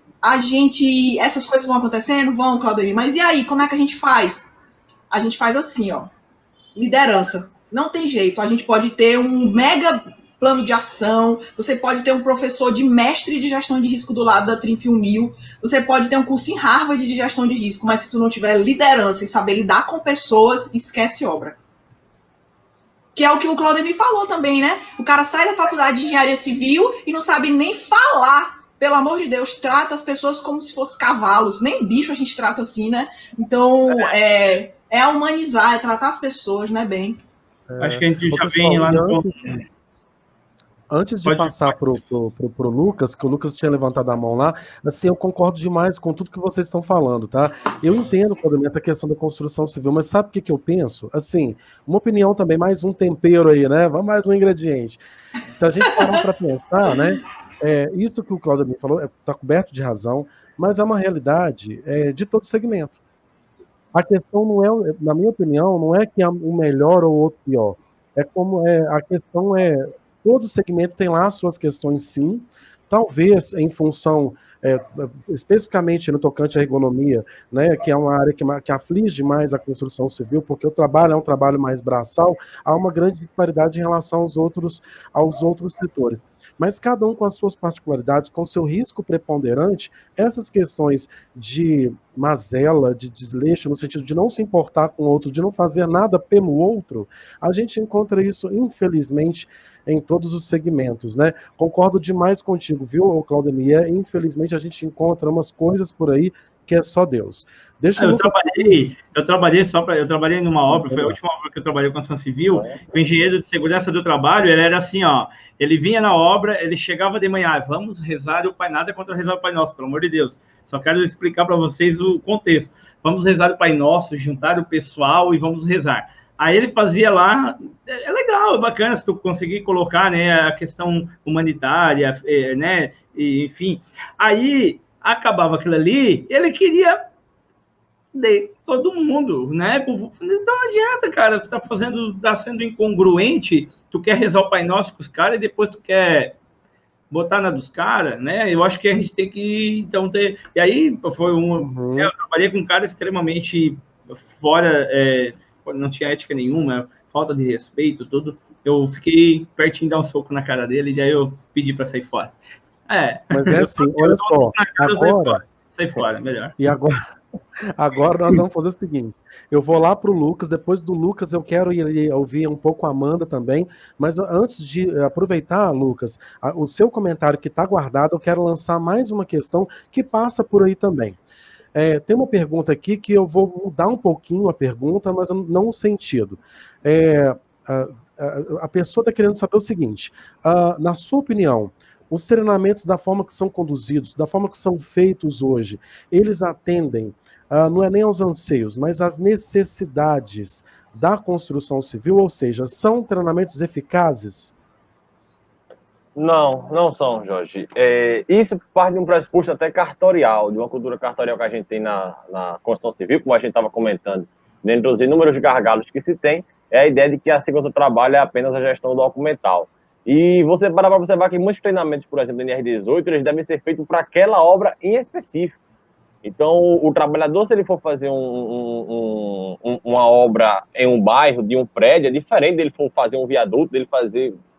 essas coisas vão acontecendo, Claudemir, mas e aí, como é que a gente faz? A gente faz assim, ó, liderança, não tem jeito, a gente pode ter um mega plano de ação, você pode ter um professor de mestre de gestão de risco do lado da 31.000, você pode ter um curso em Harvard de gestão de risco, mas se tu não tiver liderança e saber lidar com pessoas, esquece obra. Que é o que o Claudemir falou também, né? O cara sai da faculdade de engenharia civil e não sabe nem falar. Pelo amor de Deus, trata as pessoas como se fossem cavalos. Nem bicho a gente trata assim, né? Então, é humanizar, é tratar as pessoas, né, bem. Acho que a gente já vem lá no... Antes de passar pro Lucas, que o Lucas tinha levantado a mão lá, assim, eu concordo demais com tudo que vocês estão falando, tá? Eu entendo, Claudemir, essa questão da construção civil, mas sabe o que eu penso? Assim, uma opinião também, mais um tempero aí, né? Mais um ingrediente. Se a gente parar para pensar, né? Isso que o Claudemir falou está coberto de razão, mas é uma realidade de todo segmento. A questão não é, na minha opinião, não é que é um melhor ou outro pior. A questão todo segmento tem lá as suas questões, sim. Talvez em função, especificamente no tocante à ergonomia, né, que é uma área que aflige mais a construção civil, porque o trabalho é um trabalho mais braçal, há uma grande disparidade em relação aos outros setores. Mas cada um com as suas particularidades, com o seu risco preponderante, essas questões de mazela, de desleixo, no sentido de não se importar com o outro, de não fazer nada pelo outro, a gente encontra isso, infelizmente, em todos os segmentos, né? Concordo demais contigo, viu, Claudemir? Infelizmente, a gente encontra umas coisas por aí que é só Deus. Eu trabalhei numa obra, foi a última obra que eu trabalhei com a construção civil, o engenheiro de segurança do trabalho, ele era assim, ó, ele vinha na obra, ele chegava de manhã, vamos rezar o Pai, nada contra rezar o Pai Nosso, pelo amor de Deus, só quero explicar para vocês o contexto, vamos rezar o Pai Nosso, juntar o pessoal e vamos rezar. Aí ele fazia lá, é legal, é bacana se tu conseguir colocar, né, a questão humanitária, né, e, enfim. Aí acabava aquilo ali, ele queria de todo mundo, né? Então não adianta, cara, tu tá sendo incongruente, tu quer rezar o Pai Nosso com os caras e depois tu quer botar na dos caras, né? Eu acho que a gente tem que, então, ter... E aí, eu trabalhei com um cara extremamente fora... não tinha ética nenhuma, falta de respeito, tudo. Eu fiquei pertinho de dar um soco na cara dele e aí eu pedi para sair fora. Mas é assim, olha só, agora... Sai fora, melhor. E agora nós vamos fazer o seguinte, eu vou lá pro Lucas, depois do Lucas eu quero ir ouvir um pouco a Amanda também, mas antes de aproveitar, Lucas, o seu comentário que está guardado, eu quero lançar mais uma questão que passa por aí também. Tem uma pergunta aqui que eu vou mudar um pouquinho a pergunta, mas não o sentido. A pessoa está querendo saber o seguinte, na sua opinião, os treinamentos da forma que são conduzidos, da forma que são feitos hoje, eles atendem, não é nem aos anseios, mas às necessidades da construção civil, ou seja, são treinamentos eficazes? Não são, Jorge. Isso parte de um pressuposto até cartorial, de uma cultura cartorial que a gente tem na construção civil, como a gente estava comentando, dentro dos inúmeros gargalos que se tem, é a ideia de que a segurança do trabalho é apenas a gestão documental. E você para observar que muitos treinamentos, por exemplo, da NR18, eles devem ser feitos para aquela obra em específico. Então, o trabalhador, se ele for fazer uma obra em um bairro, de um prédio, é diferente dele for fazer um viaduto, dele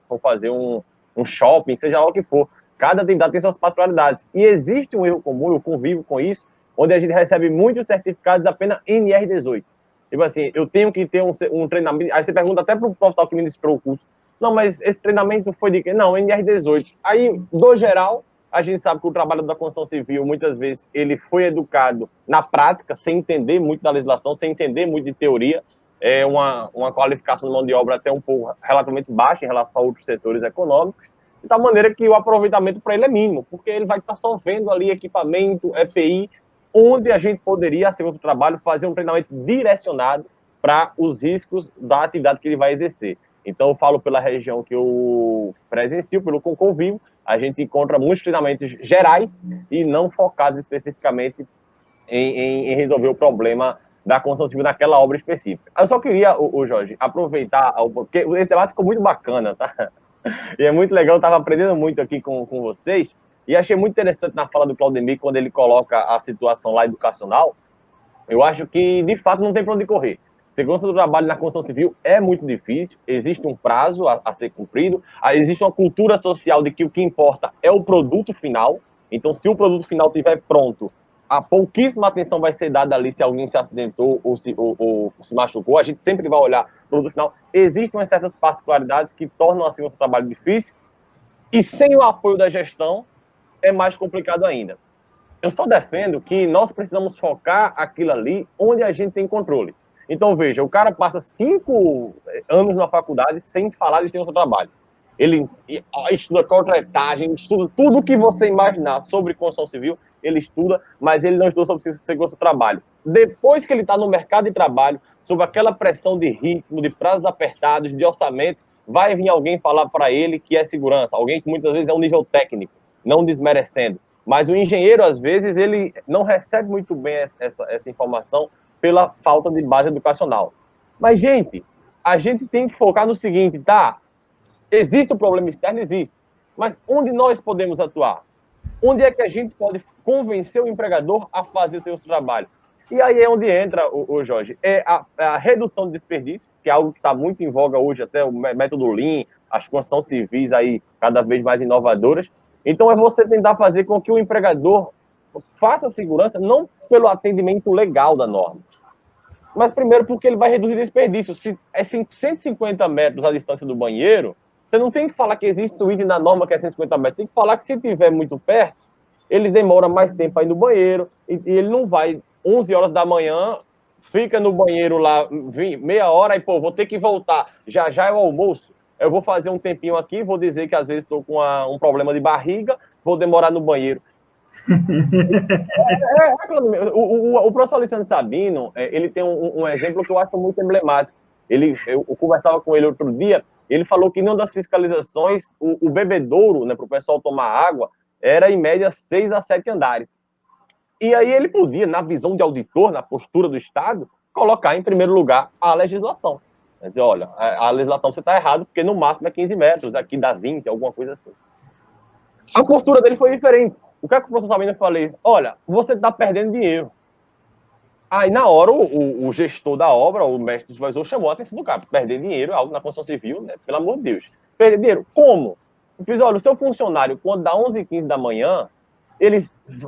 for fazer um shopping, seja lá o que for. Cada atividade tem suas particularidades. E existe um erro comum, eu convivo com isso, onde a gente recebe muitos certificados apenas NR18. Tipo assim, eu tenho que ter um treinamento. Aí você pergunta até para o profissional que ministrou o curso, não, mas esse treinamento foi de quê? Não, NR18. Aí, do geral, a gente sabe que o trabalho da construção civil, muitas vezes, ele foi educado na prática, sem entender muito da legislação, sem entender muito de teoria. é uma qualificação de mão de obra até um pouco relativamente baixa em relação a outros setores econômicos, de tal maneira que o aproveitamento para ele é mínimo, porque ele vai estar só vendo ali equipamento, EPI, onde a gente poderia, a segundo trabalho, fazer um treinamento direcionado para os riscos da atividade que ele vai exercer. Então, eu falo pela região que eu presencio, pelo Convivo, a gente encontra muitos treinamentos gerais e não focados especificamente em resolver o problema da construção civil naquela obra específica. Eu só queria, Jorge, aproveitar, porque esse debate ficou muito bacana, tá? E é muito legal, eu estava aprendendo muito aqui com vocês, e achei muito interessante na fala do Claudemir, quando ele coloca a situação lá educacional. Eu acho que, de fato, não tem para onde correr. Segurança do trabalho na construção civil é muito difícil, existe um prazo a ser cumprido, existe uma cultura social de que o que importa é o produto final. Então, se o produto final estiver pronto, a pouquíssima atenção vai ser dada ali se alguém se acidentou ou se machucou. A gente sempre vai olhar o produto final. Existem umas certas particularidades que tornam assim o trabalho difícil, e sem o apoio da gestão é mais complicado ainda. Eu só defendo que nós precisamos focar aquilo ali onde a gente tem controle. Então, veja, o cara passa 5 anos na faculdade sem falar de segurança do trabalho. Ele estuda contratagem, estuda tudo que você imaginar sobre construção civil, ele estuda, mas ele não estuda sobre segurança do trabalho. Depois que ele está no mercado de trabalho, sob aquela pressão de ritmo, de prazos apertados, de orçamento, vai vir alguém falar para ele que é segurança, alguém que muitas vezes é um nível técnico, não desmerecendo. Mas o engenheiro, às vezes, ele não recebe muito bem essa informação pela falta de base educacional. Mas, gente, a gente tem que focar no seguinte, tá? Existe o problema externo? Existe. Mas onde nós podemos atuar? Onde é que a gente pode convencer o empregador a fazer seu trabalho? E aí é onde entra, o Jorge, é a redução de desperdício, que é algo que está muito em voga hoje, até o método Lean, as construções civis aí cada vez mais inovadoras. Então, é você tentar fazer com que o empregador faça segurança, não pelo atendimento legal da norma, mas primeiro porque ele vai reduzir desperdício. Se é 150 metros a distância do banheiro, você não tem que falar que existe o item na norma que é 150 metros, tem que falar que se estiver muito perto, ele demora mais tempo para ir no banheiro, e ele não vai 11 horas da manhã, fica no banheiro lá meia hora, e pô, vou ter que voltar, já é o almoço, eu vou fazer um tempinho aqui, vou dizer que às vezes estou com um problema de barriga, vou demorar no banheiro. O professor Alessandro Sabino, ele tem um exemplo que eu acho muito emblemático. Eu conversava com ele outro dia, ele falou que em uma das fiscalizações, o bebedouro, né, para o pessoal tomar água, era em média 6 a 7 andares. E aí ele podia, na visão de auditor, na postura do Estado, colocar em primeiro lugar a legislação. Quer dizer, olha, a legislação você está errado, porque no máximo é 15 metros, aqui dá 20, alguma coisa assim. A postura dele foi diferente. O que é que o professor Sabino falou? Olha, você está perdendo dinheiro. Aí, na hora, o gestor da obra, o mestre supervisor, chamou a atenção do cara. Perder dinheiro é algo na construção civil, né? Pelo amor de Deus. Perder dinheiro? Como? Eu fiz, olha, o seu funcionário, quando dá 11h15 da manhã, ele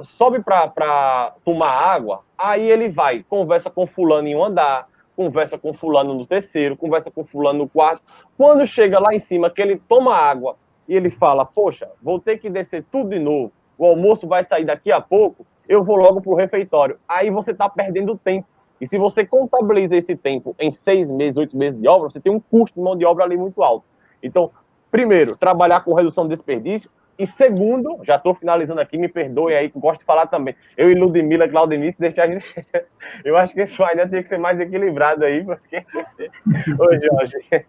sobe para tomar água, aí ele vai, conversa com fulano em um andar, conversa com fulano no terceiro, conversa com fulano no quarto. Quando chega lá em cima, que ele toma água e ele fala, poxa, vou ter que descer tudo de novo, o almoço vai sair daqui a pouco, eu vou logo para o refeitório. Aí você está perdendo tempo. E se você contabiliza esse tempo em 6 meses, 8 meses de obra, você tem um custo de mão de obra ali muito alto. Então, primeiro, trabalhar com redução de desperdício. E segundo, já estou finalizando aqui, me perdoem aí, que gosto de falar também. Eu e Ludmila, Claudemir, deixar a gente... Eu acho que isso ainda tem que ser mais equilibrado aí, porque... Ô, Jorge,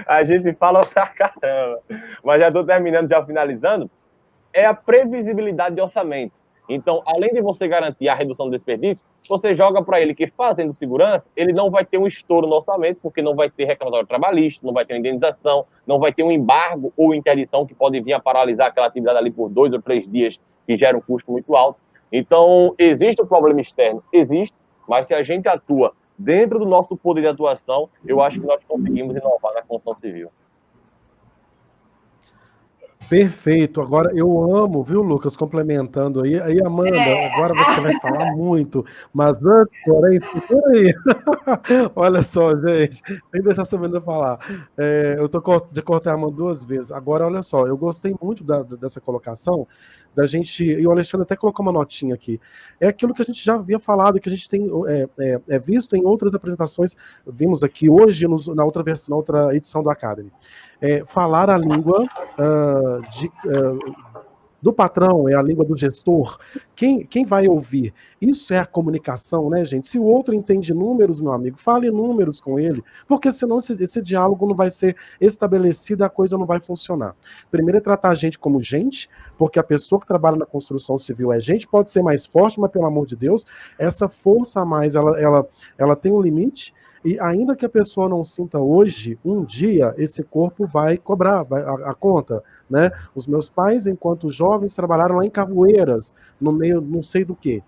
a gente fala pra caramba. Mas já estou terminando, já finalizando. É a previsibilidade de orçamento. Então, além de você garantir a redução do desperdício, você joga para ele que, fazendo segurança, ele não vai ter um estouro no orçamento, porque não vai ter reclamatório trabalhista, não vai ter uma indenização, não vai ter um embargo ou interdição que pode vir a paralisar aquela atividade ali por 2 ou 3 dias, que gera um custo muito alto. Então, existe o problema externo? Existe, mas se a gente atua dentro do nosso poder de atuação, eu acho que nós conseguimos inovar na construção civil. Perfeito. Agora, eu amo, viu, Lucas, complementando aí. Aí, Amanda, agora você vai falar muito, mas antes, porém, aí. Olha só, gente, tem que deixar essa menina falar. Eu tô de cortar a mão 2 vezes. Agora, olha só, eu gostei muito dessa colocação, da gente, e o Alexandre até colocou uma notinha aqui, é aquilo que a gente já havia falado, que a gente tem visto em outras apresentações, vimos aqui hoje, na outra edição do Academy. Falar a língua do patrão, é a língua do gestor. Quem vai ouvir? Isso é a comunicação, né, gente? Se o outro entende números, meu amigo, fale números com ele, porque senão esse diálogo não vai ser estabelecido, a coisa não vai funcionar. Primeiro é tratar a gente como gente, porque a pessoa que trabalha na construção civil é gente, pode ser mais forte, mas pelo amor de Deus, essa força a mais, ela tem um limite, e ainda que a pessoa não sinta hoje, um dia esse corpo vai cobrar a conta, né? Os meus pais, enquanto jovens, trabalharam lá em Cachoeiras, no meio, não sei do que.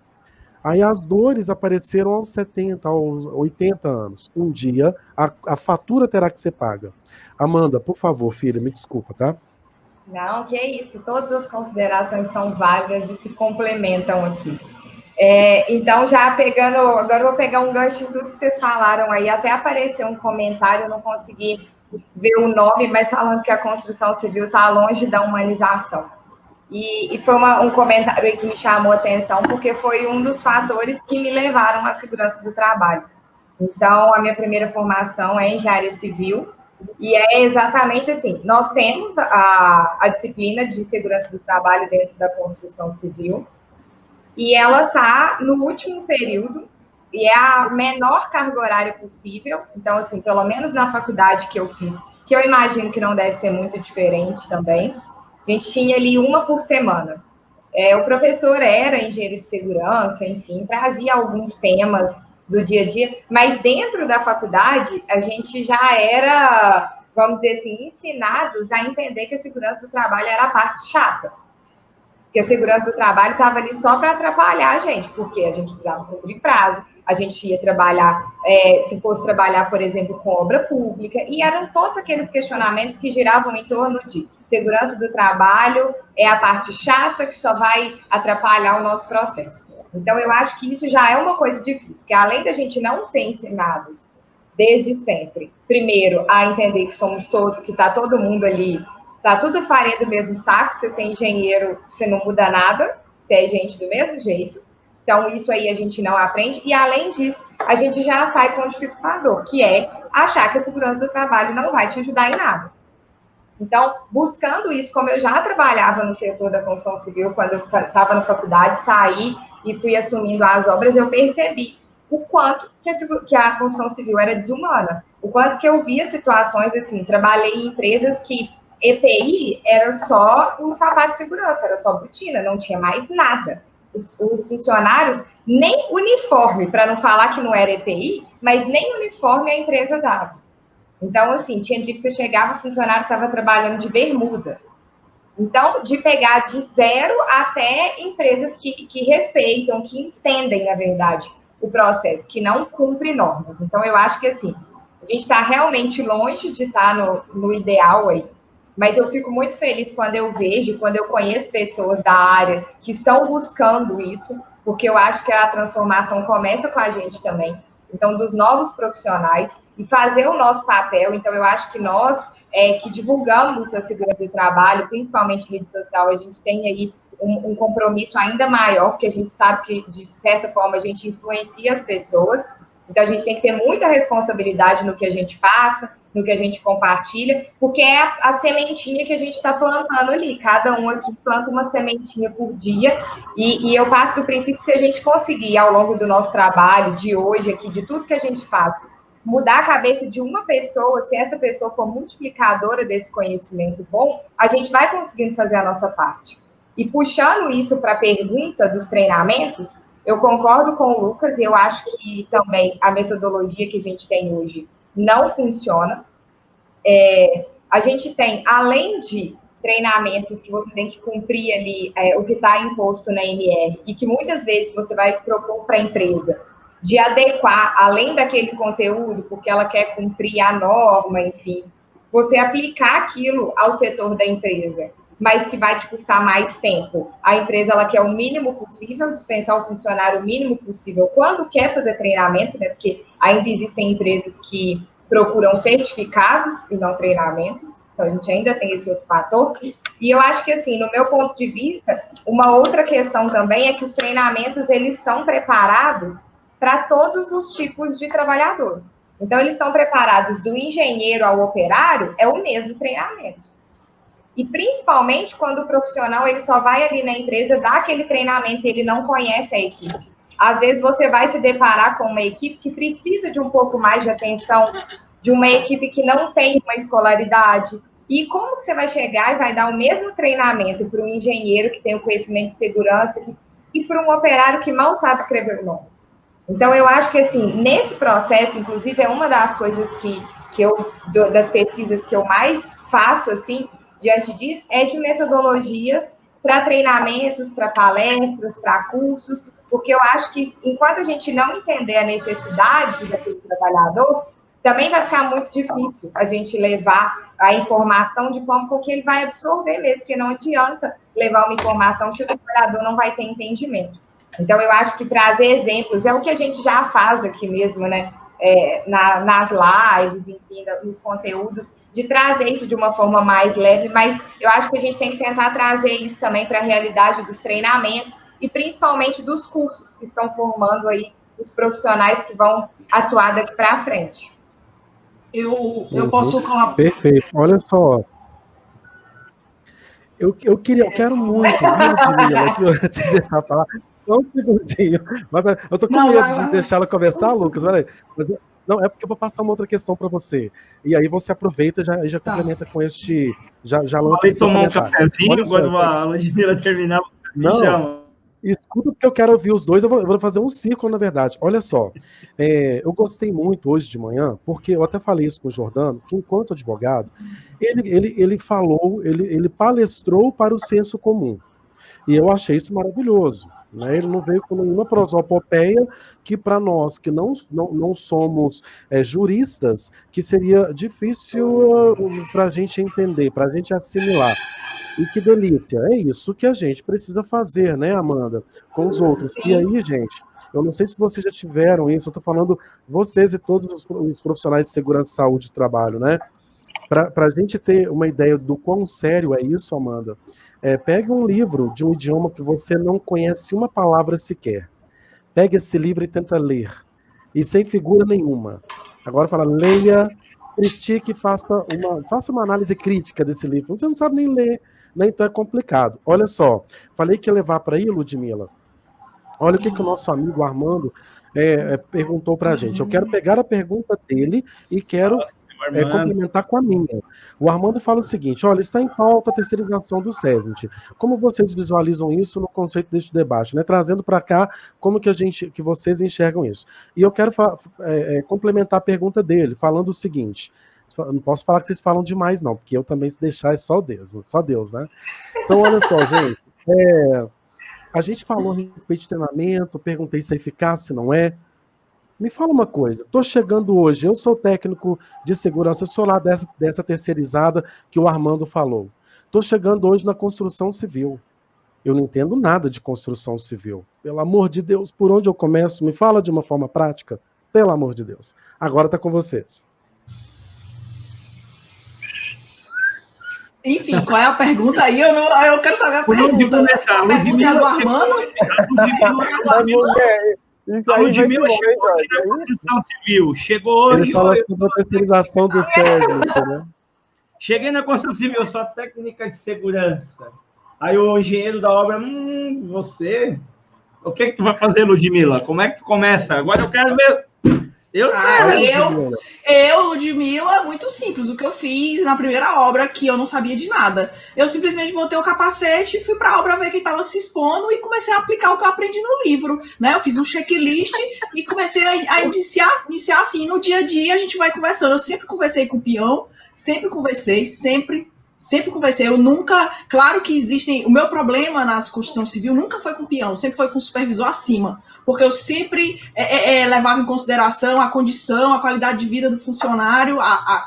Aí as dores apareceram aos 70, aos 80 anos. Um dia, a fatura terá que ser paga. Amanda, por favor, filha, me desculpa, tá? Não, que é isso. Todas as considerações são válidas e se complementam aqui. Então, já pegando... Agora eu vou pegar um gancho em tudo que vocês falaram aí. Até apareceu um comentário, eu não consegui ver o nome, mas falando que a construção civil está longe da humanização. E foi um comentário aí que me chamou a atenção, porque foi um dos fatores que me levaram à segurança do trabalho. Então, a minha primeira formação é engenharia civil, e é exatamente assim, nós temos a disciplina de segurança do trabalho dentro da construção civil, e ela está no último período, e é a menor carga horária possível. Então, assim, pelo menos na faculdade que eu fiz, que eu imagino que não deve ser muito diferente também, a gente tinha ali uma por semana. O professor era engenheiro de segurança, enfim, trazia alguns temas do dia a dia, mas dentro da faculdade, a gente já era, vamos dizer assim, ensinados a entender que a segurança do trabalho era a parte chata. Que a segurança do trabalho estava ali só para atrapalhar a gente, porque a gente precisava cumprir prazo, a gente ia trabalhar, se fosse trabalhar, por exemplo, com obra pública, e eram todos aqueles questionamentos que giravam em torno de segurança do trabalho é a parte chata que só vai atrapalhar o nosso processo. Então, eu acho que isso já é uma coisa difícil, porque além da gente não ser ensinados desde sempre, primeiro, a entender que somos todos, que está todo mundo ali, tá tudo farinha do mesmo saco, você ser engenheiro, você não muda nada, você é gente do mesmo jeito. Então, isso aí a gente não aprende. E, além disso, a gente já sai com um dificultador, que é achar que a segurança do trabalho não vai te ajudar em nada. Então, buscando isso, como eu já trabalhava no setor da construção civil, quando eu estava na faculdade, saí e fui assumindo as obras, eu percebi o quanto que a construção civil era desumana. O quanto que eu via situações assim, trabalhei em empresas que EPI era só um sapato de segurança, era só botina, não tinha mais nada. Os funcionários, nem uniforme, para não falar que não era EPI, mas nem uniforme a empresa dava. Então, assim, tinha dia que você chegava, o funcionário estava trabalhando de bermuda. Então, de pegar de zero até empresas que respeitam, que entendem, na verdade, o processo, que não cumpre normas. Então, eu acho que, assim, a gente está realmente longe de estar no ideal aí. Mas eu fico muito feliz quando eu vejo, quando eu conheço pessoas da área que estão buscando isso, porque eu acho que a transformação começa com a gente também. Então, dos novos profissionais, e fazer o nosso papel. Então, eu acho que nós, que divulgamos a segurança do trabalho, principalmente em rede social, a gente tem aí um compromisso ainda maior, porque a gente sabe que, de certa forma, a gente influencia as pessoas. Então, a gente tem que ter muita responsabilidade no que a gente passa, no que a gente compartilha, porque é a sementinha que a gente está plantando ali. Cada um aqui planta uma sementinha por dia, e eu parto do princípio que se a gente conseguir, ao longo do nosso trabalho, de hoje aqui, de tudo que a gente faz, mudar a cabeça de uma pessoa, se essa pessoa for multiplicadora desse conhecimento bom, a gente vai conseguindo fazer a nossa parte. E puxando isso para a pergunta dos treinamentos, eu concordo com o Lucas, e eu acho que também a metodologia que a gente tem hoje não funciona. A gente tem, além de treinamentos que você tem que cumprir ali, o que está imposto na NR, e que muitas vezes você vai propor para a empresa de adequar, além daquele conteúdo, porque ela quer cumprir a norma, enfim, você aplicar aquilo ao setor da empresa, mas que vai te custar mais tempo. A empresa, ela quer o mínimo possível, dispensar o funcionário o mínimo possível quando quer fazer treinamento, né? Porque ainda existem empresas que procuram certificados e não treinamentos. Então, a gente ainda tem esse outro fator. E eu acho que, assim, no meu ponto de vista, uma outra questão também é que os treinamentos, eles são preparados para todos os tipos de trabalhadores. Então, eles são preparados do engenheiro ao operário, é o mesmo treinamento. E, principalmente, quando o profissional ele só vai ali na empresa dar aquele treinamento e ele não conhece a equipe. Às vezes, você vai se deparar com uma equipe que precisa de um pouco mais de atenção, de uma equipe que não tem uma escolaridade. E como que você vai chegar e vai dar o mesmo treinamento para um engenheiro que tem o conhecimento de segurança e para um operário que mal sabe escrever o nome? Então, eu acho que, assim, nesse processo, inclusive, é uma das coisas das pesquisas que eu mais faço, assim, diante disso, é de metodologias para treinamentos, para palestras, para cursos, porque eu acho que, enquanto a gente não entender a necessidade daquele trabalhador, também vai ficar muito difícil a gente levar a informação de forma com que ele vai absorver mesmo, porque não adianta levar uma informação que o trabalhador não vai ter entendimento. Então, eu acho que trazer exemplos é o que a gente já faz aqui mesmo, né? Nas lives, enfim, nos conteúdos, de trazer isso de uma forma mais leve, mas eu acho que a gente tem que tentar trazer isso também para a realidade dos treinamentos e principalmente dos cursos que estão formando aí os profissionais que vão atuar daqui para frente. Eu posso colaborar. Perfeito. Olha só. Eu quero muito, viu, Ludmila, te deixar falar. Só um segundinho. Eu tô com medo de deixar ela conversar, Lucas. Olha aí. Não, é porque eu vou passar uma outra questão para você. E aí você aproveita e já complementa com este. Já lança. Vai tomar um cafezinho quando a Ludmila terminar. Não. Chama. Escuta, porque eu quero ouvir os dois. Eu vou fazer um círculo, na verdade. Olha só. Eu gostei muito hoje de manhã, porque eu até falei isso com o Jordano, que enquanto advogado, ele falou, ele palestrou para o senso comum. E eu achei isso maravilhoso. Né? Ele não veio com nenhuma prosopopeia que para nós que não somos juristas, que seria difícil para a gente entender, para a gente assimilar. E que delícia, é isso que a gente precisa fazer, né, Amanda, com os outros. E aí, gente, eu não sei se vocês já tiveram isso, eu estou falando vocês e todos os profissionais de segurança, saúde e trabalho, né? Para a gente ter uma ideia do quão sério é isso, Amanda, pegue um livro de um idioma que você não conhece uma palavra sequer. Pegue esse livro e tenta ler. E sem figura nenhuma. Agora fala, leia, critique, faça uma análise crítica desse livro. Você não sabe nem ler, né? Então é complicado. Olha só, falei que ia levar para aí, Ludmila. Olha o que o nosso amigo Armando perguntou para a gente. Eu quero pegar a pergunta dele e quero complementar com a minha. O Armando fala o seguinte, olha, está em pauta a terceirização do SESNIT. Como vocês visualizam isso no conceito deste debate, né? Trazendo para cá como que vocês enxergam isso. E eu quero complementar a pergunta dele, falando o seguinte, não posso falar que vocês falam demais não, porque eu também, se deixar, é só Deus, né? Então, olha só, gente, a gente falou a respeito de treinamento, perguntei se é eficaz, se não é. Me fala uma coisa, estou chegando hoje, eu sou técnico de segurança, eu sou lá dessa terceirizada que o Armando falou. Estou chegando hoje na construção civil. Eu não entendo nada de construção civil. Pelo amor de Deus, por onde eu começo? Me fala de uma forma prática. Pelo amor de Deus. Agora está com vocês. Enfim, qual é a pergunta aí? Eu quero saber a pergunta. A pergunta é do Armando? Isso aí Ludmila chegou hoje na construção civil. Chegou hoje. Ele fala sobre a terceirização do SESNIT, né? Cheguei na construção civil, só técnica de segurança. Aí o engenheiro da obra, você? O que tu vai fazer, Ludmila? Como é que tu começa? Agora eu quero ver. Eu, Ludmila, muito simples. O que eu fiz na primeira obra, que eu não sabia de nada. Eu simplesmente botei o capacete, fui para a obra ver quem estava se expondo e comecei a aplicar o que eu aprendi no livro. Né? Eu fiz um checklist e comecei a iniciar assim. No dia a dia a gente vai conversando. Eu sempre conversei com o peão, sempre conversei. Eu nunca... Claro que existem... O meu problema na construção civil nunca foi com o peão, sempre foi com o supervisor acima. porque eu sempre levava em consideração a condição, a qualidade de vida do funcionário,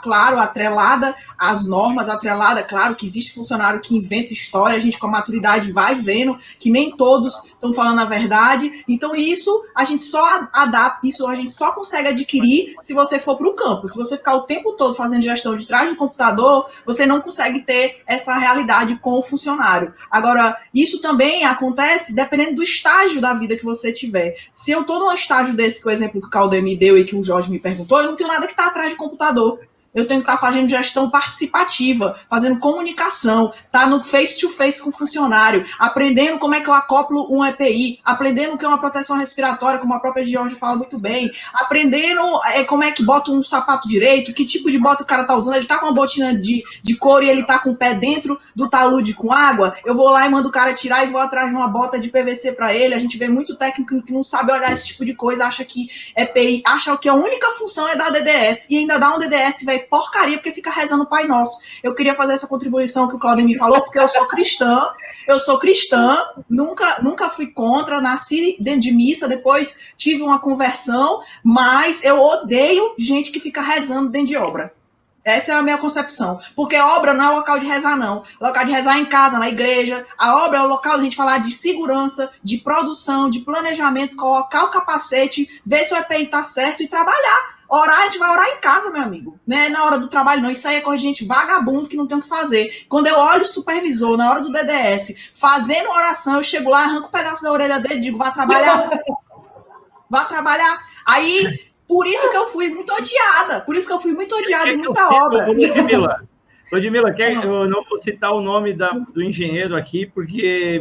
claro, atrelada às normas, atrelada, claro, que existe funcionário que inventa história, a gente com a maturidade vai vendo que nem todos estão falando a verdade, então isso a gente só adapta, isso a gente só consegue adquirir se você for para o campo. Se você ficar o tempo todo fazendo gestão de trás do computador, você não consegue ter essa realidade com o funcionário. Agora, isso também acontece dependendo do estágio da vida que você tiver. Se eu estou num estágio desse, que o exemplo que o Claudemir deu e que o Jorge me perguntou, eu não tenho nada que estar atrás de computador. Eu tenho que estar fazendo gestão participativa, fazendo comunicação, tá no face-to-face com o funcionário, aprendendo como é que eu acoplo um EPI, aprendendo o que é uma proteção respiratória, como a própria Jorge fala muito bem, aprendendo como é que bota um sapato direito, que tipo de bota o cara tá usando, ele tá com uma botina de couro e ele tá com o pé dentro do talude com água, eu vou lá e mando o cara tirar e vou atrás de uma bota de PVC para ele. A gente vê muito técnico que não sabe olhar esse tipo de coisa, acha que EPI, acha que a única função é dar DDS, e ainda dá um DDS, velho, porcaria, porque fica rezando o Pai Nosso. Eu queria fazer essa contribuição que o Claudemir falou, porque eu sou cristã, nunca fui contra, nasci dentro de missa, depois tive uma conversão, mas eu odeio gente que fica rezando dentro de obra. Essa é a minha concepção. Porque a obra não é local de rezar, não. O local de rezar é em casa, na igreja. A obra é o local de a gente falar de segurança, de produção, de planejamento, colocar o capacete, ver se o EPI está certo e trabalhar. Orar, a gente vai orar em casa, meu amigo. Não é na hora do trabalho, não. Isso aí é coisa de gente vagabundo que não tem o que fazer. Quando eu olho o supervisor na hora do DDS fazendo oração, eu chego lá, arranco um pedaço da orelha dele e digo, vá trabalhar. Vá trabalhar. Aí, por isso que eu fui muito odiada. Por isso que eu fui muito odiada em muita obra. Ludmila, eu não vou citar o nome do engenheiro aqui,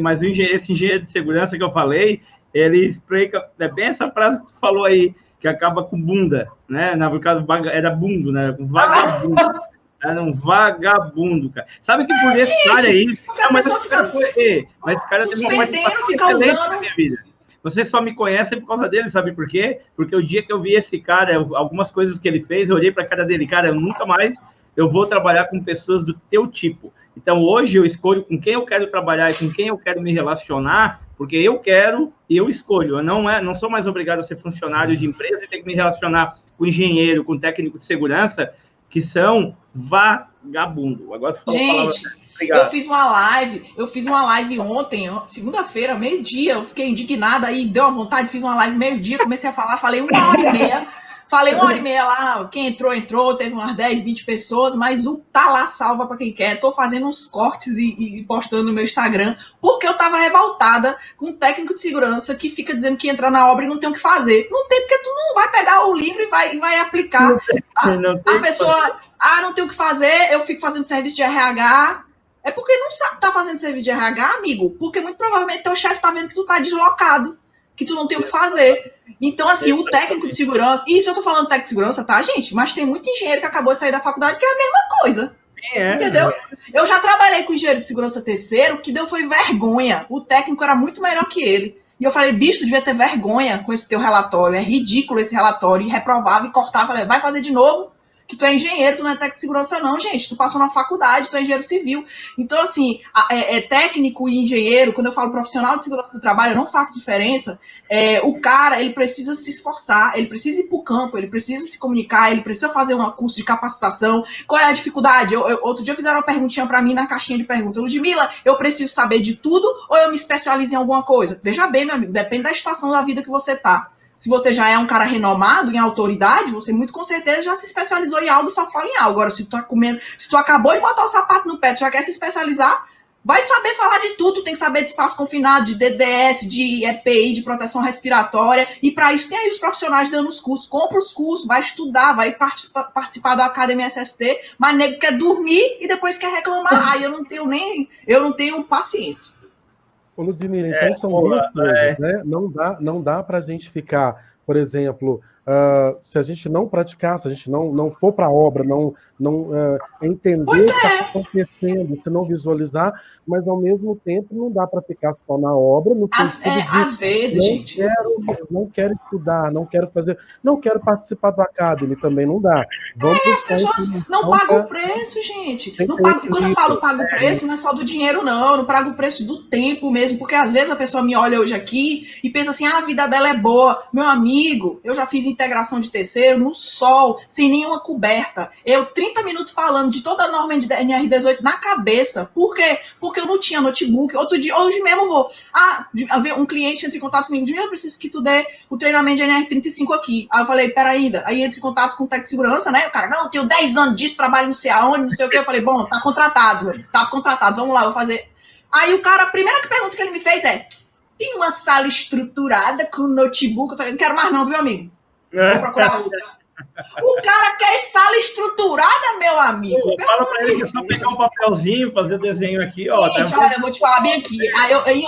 mas esse engenheiro de segurança que eu falei, ele explica bem essa frase que tu falou aí, que acaba com bunda, né? No caso, era bundo, né? Um vagabundo. Era um vagabundo, cara. Sabe que por esse cara aí... Não, mas esse cara teve uma participação excelente na minha vida. Você só me conhece por causa dele, sabe por quê? Porque o dia que eu vi esse cara, algumas coisas que ele fez, eu olhei para a cara dele, cara, eu nunca mais vou trabalhar com pessoas do teu tipo. Então, hoje eu escolho com quem eu quero trabalhar e com quem eu quero me relacionar, porque eu quero e eu escolho. Eu não sou mais obrigado a ser funcionário de empresa e ter que me relacionar com engenheiro, com técnico de segurança, que são vagabundo. Agora tu falou a palavra. Eu fiz uma live ontem, segunda-feira, meio-dia, eu fiquei indignada aí, deu uma vontade, fiz uma live meio-dia, comecei a falar, falei uma hora e meia lá, quem entrou, teve umas 10, 20 pessoas, mas o tá lá salva para quem quer. Tô fazendo uns cortes e postando no meu Instagram, porque eu tava revoltada com um técnico de segurança que fica dizendo que entra na obra e não tem o que fazer. Não tem, porque tu não vai pegar o livro e vai aplicar. A pessoa, não tem o que fazer, eu fico fazendo serviço de RH. É porque não sabe que tá fazendo serviço de RH, amigo, porque muito provavelmente teu chefe tá vendo que tu tá deslocado, que tu não tem o que fazer. Então, assim, o técnico de segurança... Isso eu tô falando técnico de segurança, tá, gente? Mas tem muito engenheiro que acabou de sair da faculdade que é a mesma coisa. Entendeu? Eu já trabalhei com engenheiro de segurança terceiro, o que deu foi vergonha. O técnico era muito melhor que ele. E eu falei, bicho, tu devia ter vergonha com esse teu relatório. É ridículo esse relatório. E reprovava e cortava. Falei, vai fazer de novo? Que tu é engenheiro, tu não é técnico de segurança não, gente. Tu passou na faculdade, tu é engenheiro civil. Então, assim, técnico e engenheiro, quando eu falo profissional de segurança do trabalho, eu não faço diferença. O cara, ele precisa se esforçar, ele precisa ir para o campo, ele precisa se comunicar, ele precisa fazer um curso de capacitação. Qual é a dificuldade? Outro dia fizeram uma perguntinha para mim na caixinha de perguntas. Ludmila, eu preciso saber de tudo ou eu me especializo em alguma coisa? Veja bem, meu amigo, depende da estação da vida que você tá. Se você já é um cara renomado, em autoridade, você muito com certeza já se especializou em algo e só fala em algo. Agora, se tu acabou de botar o sapato no pé, tu já quer se especializar, vai saber falar de tudo. Tu tem que saber de espaço confinado, de DDS, de EPI, de proteção respiratória. E para isso tem aí os profissionais dando os cursos. Compra os cursos, vai estudar, vai participar da Academia SST, mas nego quer dormir e depois quer reclamar. Aí eu não tenho paciência. Ô, Ludmila, então são duas coisas, né? Não dá para a gente ficar, por exemplo, se a gente não praticar, se a gente não for para a obra, não entender o que está acontecendo, se não visualizar, mas ao mesmo tempo não dá para ficar só na obra, no às vezes, gente. Não quero estudar, não quero fazer, não quero participar do Academy, também não dá. As pessoas não pagam o preço, gente. Quando eu falo pago o preço, não é só do dinheiro, não. Eu não pago o preço do tempo mesmo, porque às vezes a pessoa me olha hoje aqui e pensa assim, a vida dela é boa. Meu amigo, eu já fiz integração de terceiro no sol, sem nenhuma coberta. Eu 30 minutos falando de toda a norma de NR18 na cabeça. Por quê? Porque eu não tinha notebook. Outro dia, hoje mesmo eu vou. Um cliente entra em contato comigo, eu preciso que tu dê o treinamento de NR35 aqui. Aí eu falei, peraí, aí entra em contato com o técnico de segurança, né? O cara, não, eu tenho 10 anos disso, trabalho não sei aonde, não sei o que. Eu falei, bom, tá contratado, vamos lá, eu vou fazer. Aí o cara, a primeira pergunta que ele me fez é, tem uma sala estruturada com notebook? Eu falei, não quero mais não, viu, amigo? Vou procurar outra. O cara quer sala estruturada, meu amigo. Fala pra ele que é só pegar um papelzinho, fazer desenho aqui, ó. Gente, olha, eu vou te falar bem aqui.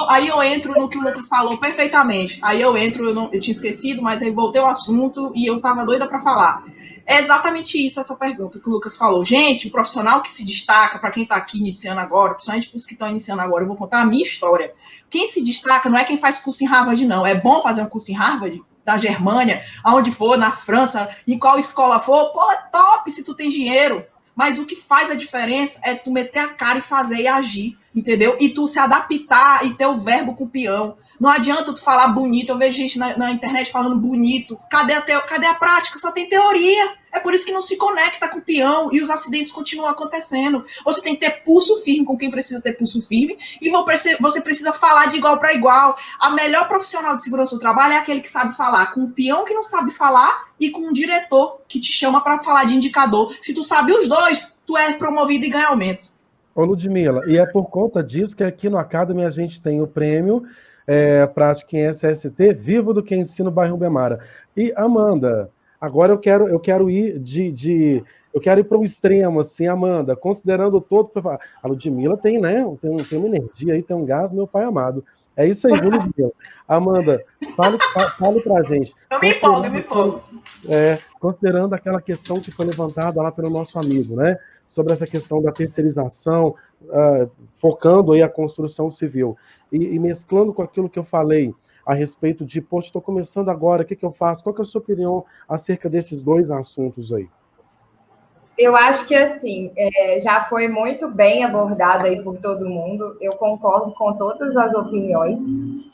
Aí eu entro no que o Lucas falou perfeitamente. Aí eu entro, eu tinha esquecido, mas aí voltei ao assunto e eu tava doida pra falar. É exatamente isso, essa pergunta que o Lucas falou. Gente, o profissional que se destaca, para quem tá aqui iniciando agora, principalmente os que estão iniciando agora, eu vou contar a minha história. Quem se destaca não é quem faz curso em Harvard, não. É bom fazer um curso em Harvard? Da Germânia, aonde for, na França, em qual escola for, pô, é top se tu tem dinheiro. Mas o que faz a diferença é tu meter a cara e fazer e agir, entendeu? E tu se adaptar e ter o verbo com o peão. Não adianta tu falar bonito, eu vejo gente na internet falando bonito. Cadê a prática? Só tem teoria. É por isso que não se conecta com o peão e os acidentes continuam acontecendo. Você tem que ter pulso firme com quem precisa ter pulso firme e você precisa falar de igual para igual. A melhor profissional de segurança do trabalho é aquele que sabe falar com o peão que não sabe falar e com o diretor que te chama para falar de indicador. Se tu sabe os dois, tu é promovido e ganha aumento. Ô, Ludmila, e é por conta disso que aqui no Academy a gente tem o prêmio Prática em SST, Vivo do que Ensino Bairro Bemara. E, Amanda, agora eu quero ir eu quero ir para um extremo, assim, Amanda, considerando todo... A Ludmila tem, né? Tem uma energia aí, tem um gás, meu pai amado. É isso aí, viu, Ludmila? Amanda, fale pra gente. Eu me empolgo. Considerando aquela questão que foi levantada lá pelo nosso amigo, né? Sobre essa questão da terceirização, focando aí a construção civil. E mesclando com aquilo que eu falei a respeito de, poxa, estou começando agora, o que eu faço? Qual que é a sua opinião acerca desses dois assuntos aí? Eu acho que, assim, já foi muito bem abordado aí por todo mundo. Eu concordo com todas as opiniões.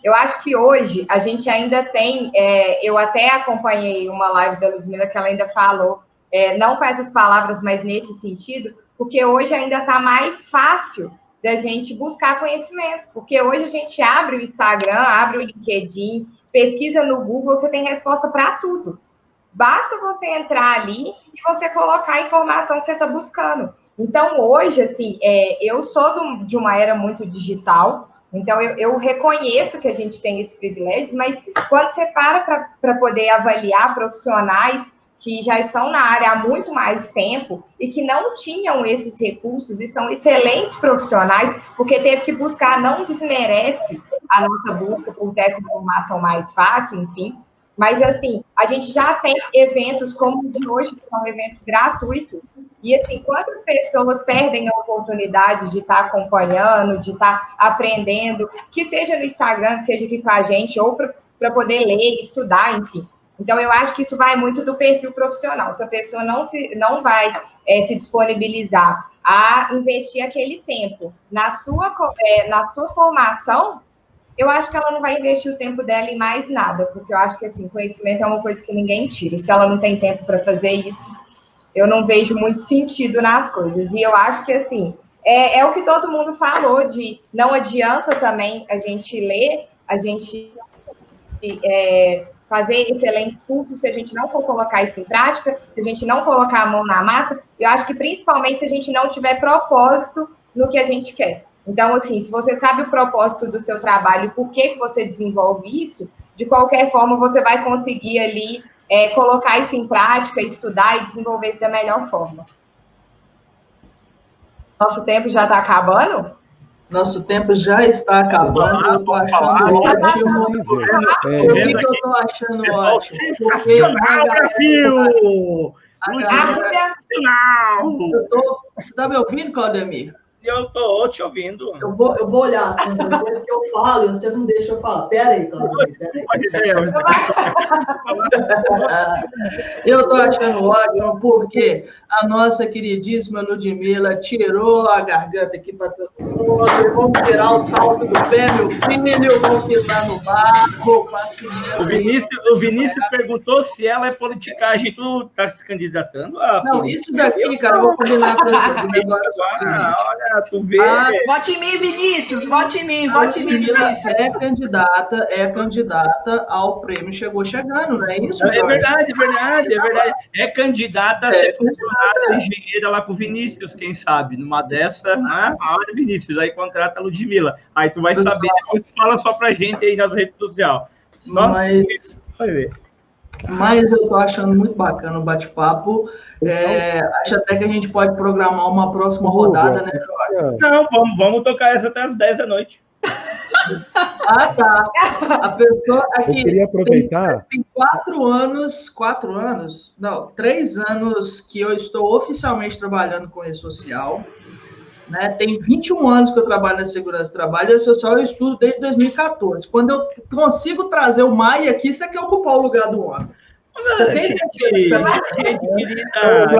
Eu acho que hoje a gente ainda tem... eu até acompanhei uma live da Ludmila que ela ainda falou, não com essas palavras, mas nesse sentido, porque hoje ainda está mais fácil da gente buscar conhecimento, porque hoje a gente abre o Instagram, abre o LinkedIn, pesquisa no Google, você tem resposta para tudo. Basta você entrar ali e você colocar a informação que você está buscando. Então, hoje, assim, eu sou de uma era muito digital, então eu reconheço que a gente tem esse privilégio, mas quando você para poder avaliar profissionais que já estão na área há muito mais tempo e que não tinham esses recursos e são excelentes profissionais, porque teve que buscar, não desmerece a nossa busca por ter essa informação mais fácil, enfim. Mas, assim, a gente já tem eventos como o de hoje, que são eventos gratuitos. E, assim, quantas pessoas perdem a oportunidade de estar acompanhando, de estar aprendendo, que seja no Instagram, que seja aqui com a gente, ou para poder ler, estudar, enfim. Então, eu acho que isso vai muito do perfil profissional. Se a pessoa não vai se disponibilizar a investir aquele tempo na sua formação, eu acho que ela não vai investir o tempo dela em mais nada, porque eu acho que, assim, conhecimento é uma coisa que ninguém tira. Se ela não tem tempo para fazer isso, eu não vejo muito sentido nas coisas. E eu acho que, assim, é o que todo mundo falou, de não adianta também a gente ler, a gente fazer excelentes cursos se a gente não for colocar isso em prática, se a gente não colocar a mão na massa. Eu acho que, principalmente, se a gente não tiver propósito no que a gente quer. Então, assim, se você sabe o propósito do seu trabalho e por que você desenvolve isso, de qualquer forma você vai conseguir ali colocar isso em prática, estudar e desenvolver isso da melhor forma. Nosso tempo já está acabando? Nosso tempo já está acabando, eu estou achando ótimo. Por que eu estou achando ótimo? Porque Brasil! Você está me ouvindo, Claudemir? Eu estou te ouvindo. Eu vou olhar assim para você, porque eu falo e você não deixa eu falar. Pera aí, Claudemir, Eu estou achando ótimo, porque a nossa queridíssima Ludmila tirou a garganta aqui para todo mundo. Vamos tirar o salto do pé, meu filho, vamos pisar no barco. O Vinícius perguntou se ela é politicagem. Tu está se candidatando a... Não, isso daqui, cara, eu vou combinar para você. O negócio é o seguinte. Olha, tu vê... Vote em mim, Vinícius! Vote em mim, Vinícius! É candidata ao prêmio Chegou Chegando, não é isso? É verdade. É candidata a ser funcionária engenheira lá com o Vinícius, quem sabe? Numa dessa, né? Olha, Vinícius, aí contrata a Ludmila. Aí tu vai saber, depois tu fala só pra gente aí nas redes sociais. Vai ver. Mas eu tô achando muito bacana o bate-papo. Acho até que a gente pode programar uma próxima rodada, né, Jorge? Não, vamos tocar essa até as 10 da noite. Ah, tá. A pessoa aqui eu queria aproveitar. Tem 3 anos que eu estou oficialmente trabalhando com rede social. Né? Tem 21 anos que eu trabalho na segurança do trabalho, e a social eu estudo desde 2014. Quando eu consigo trazer o Maia aqui, você quer ocupar o lugar do homem. Você tem certeza? A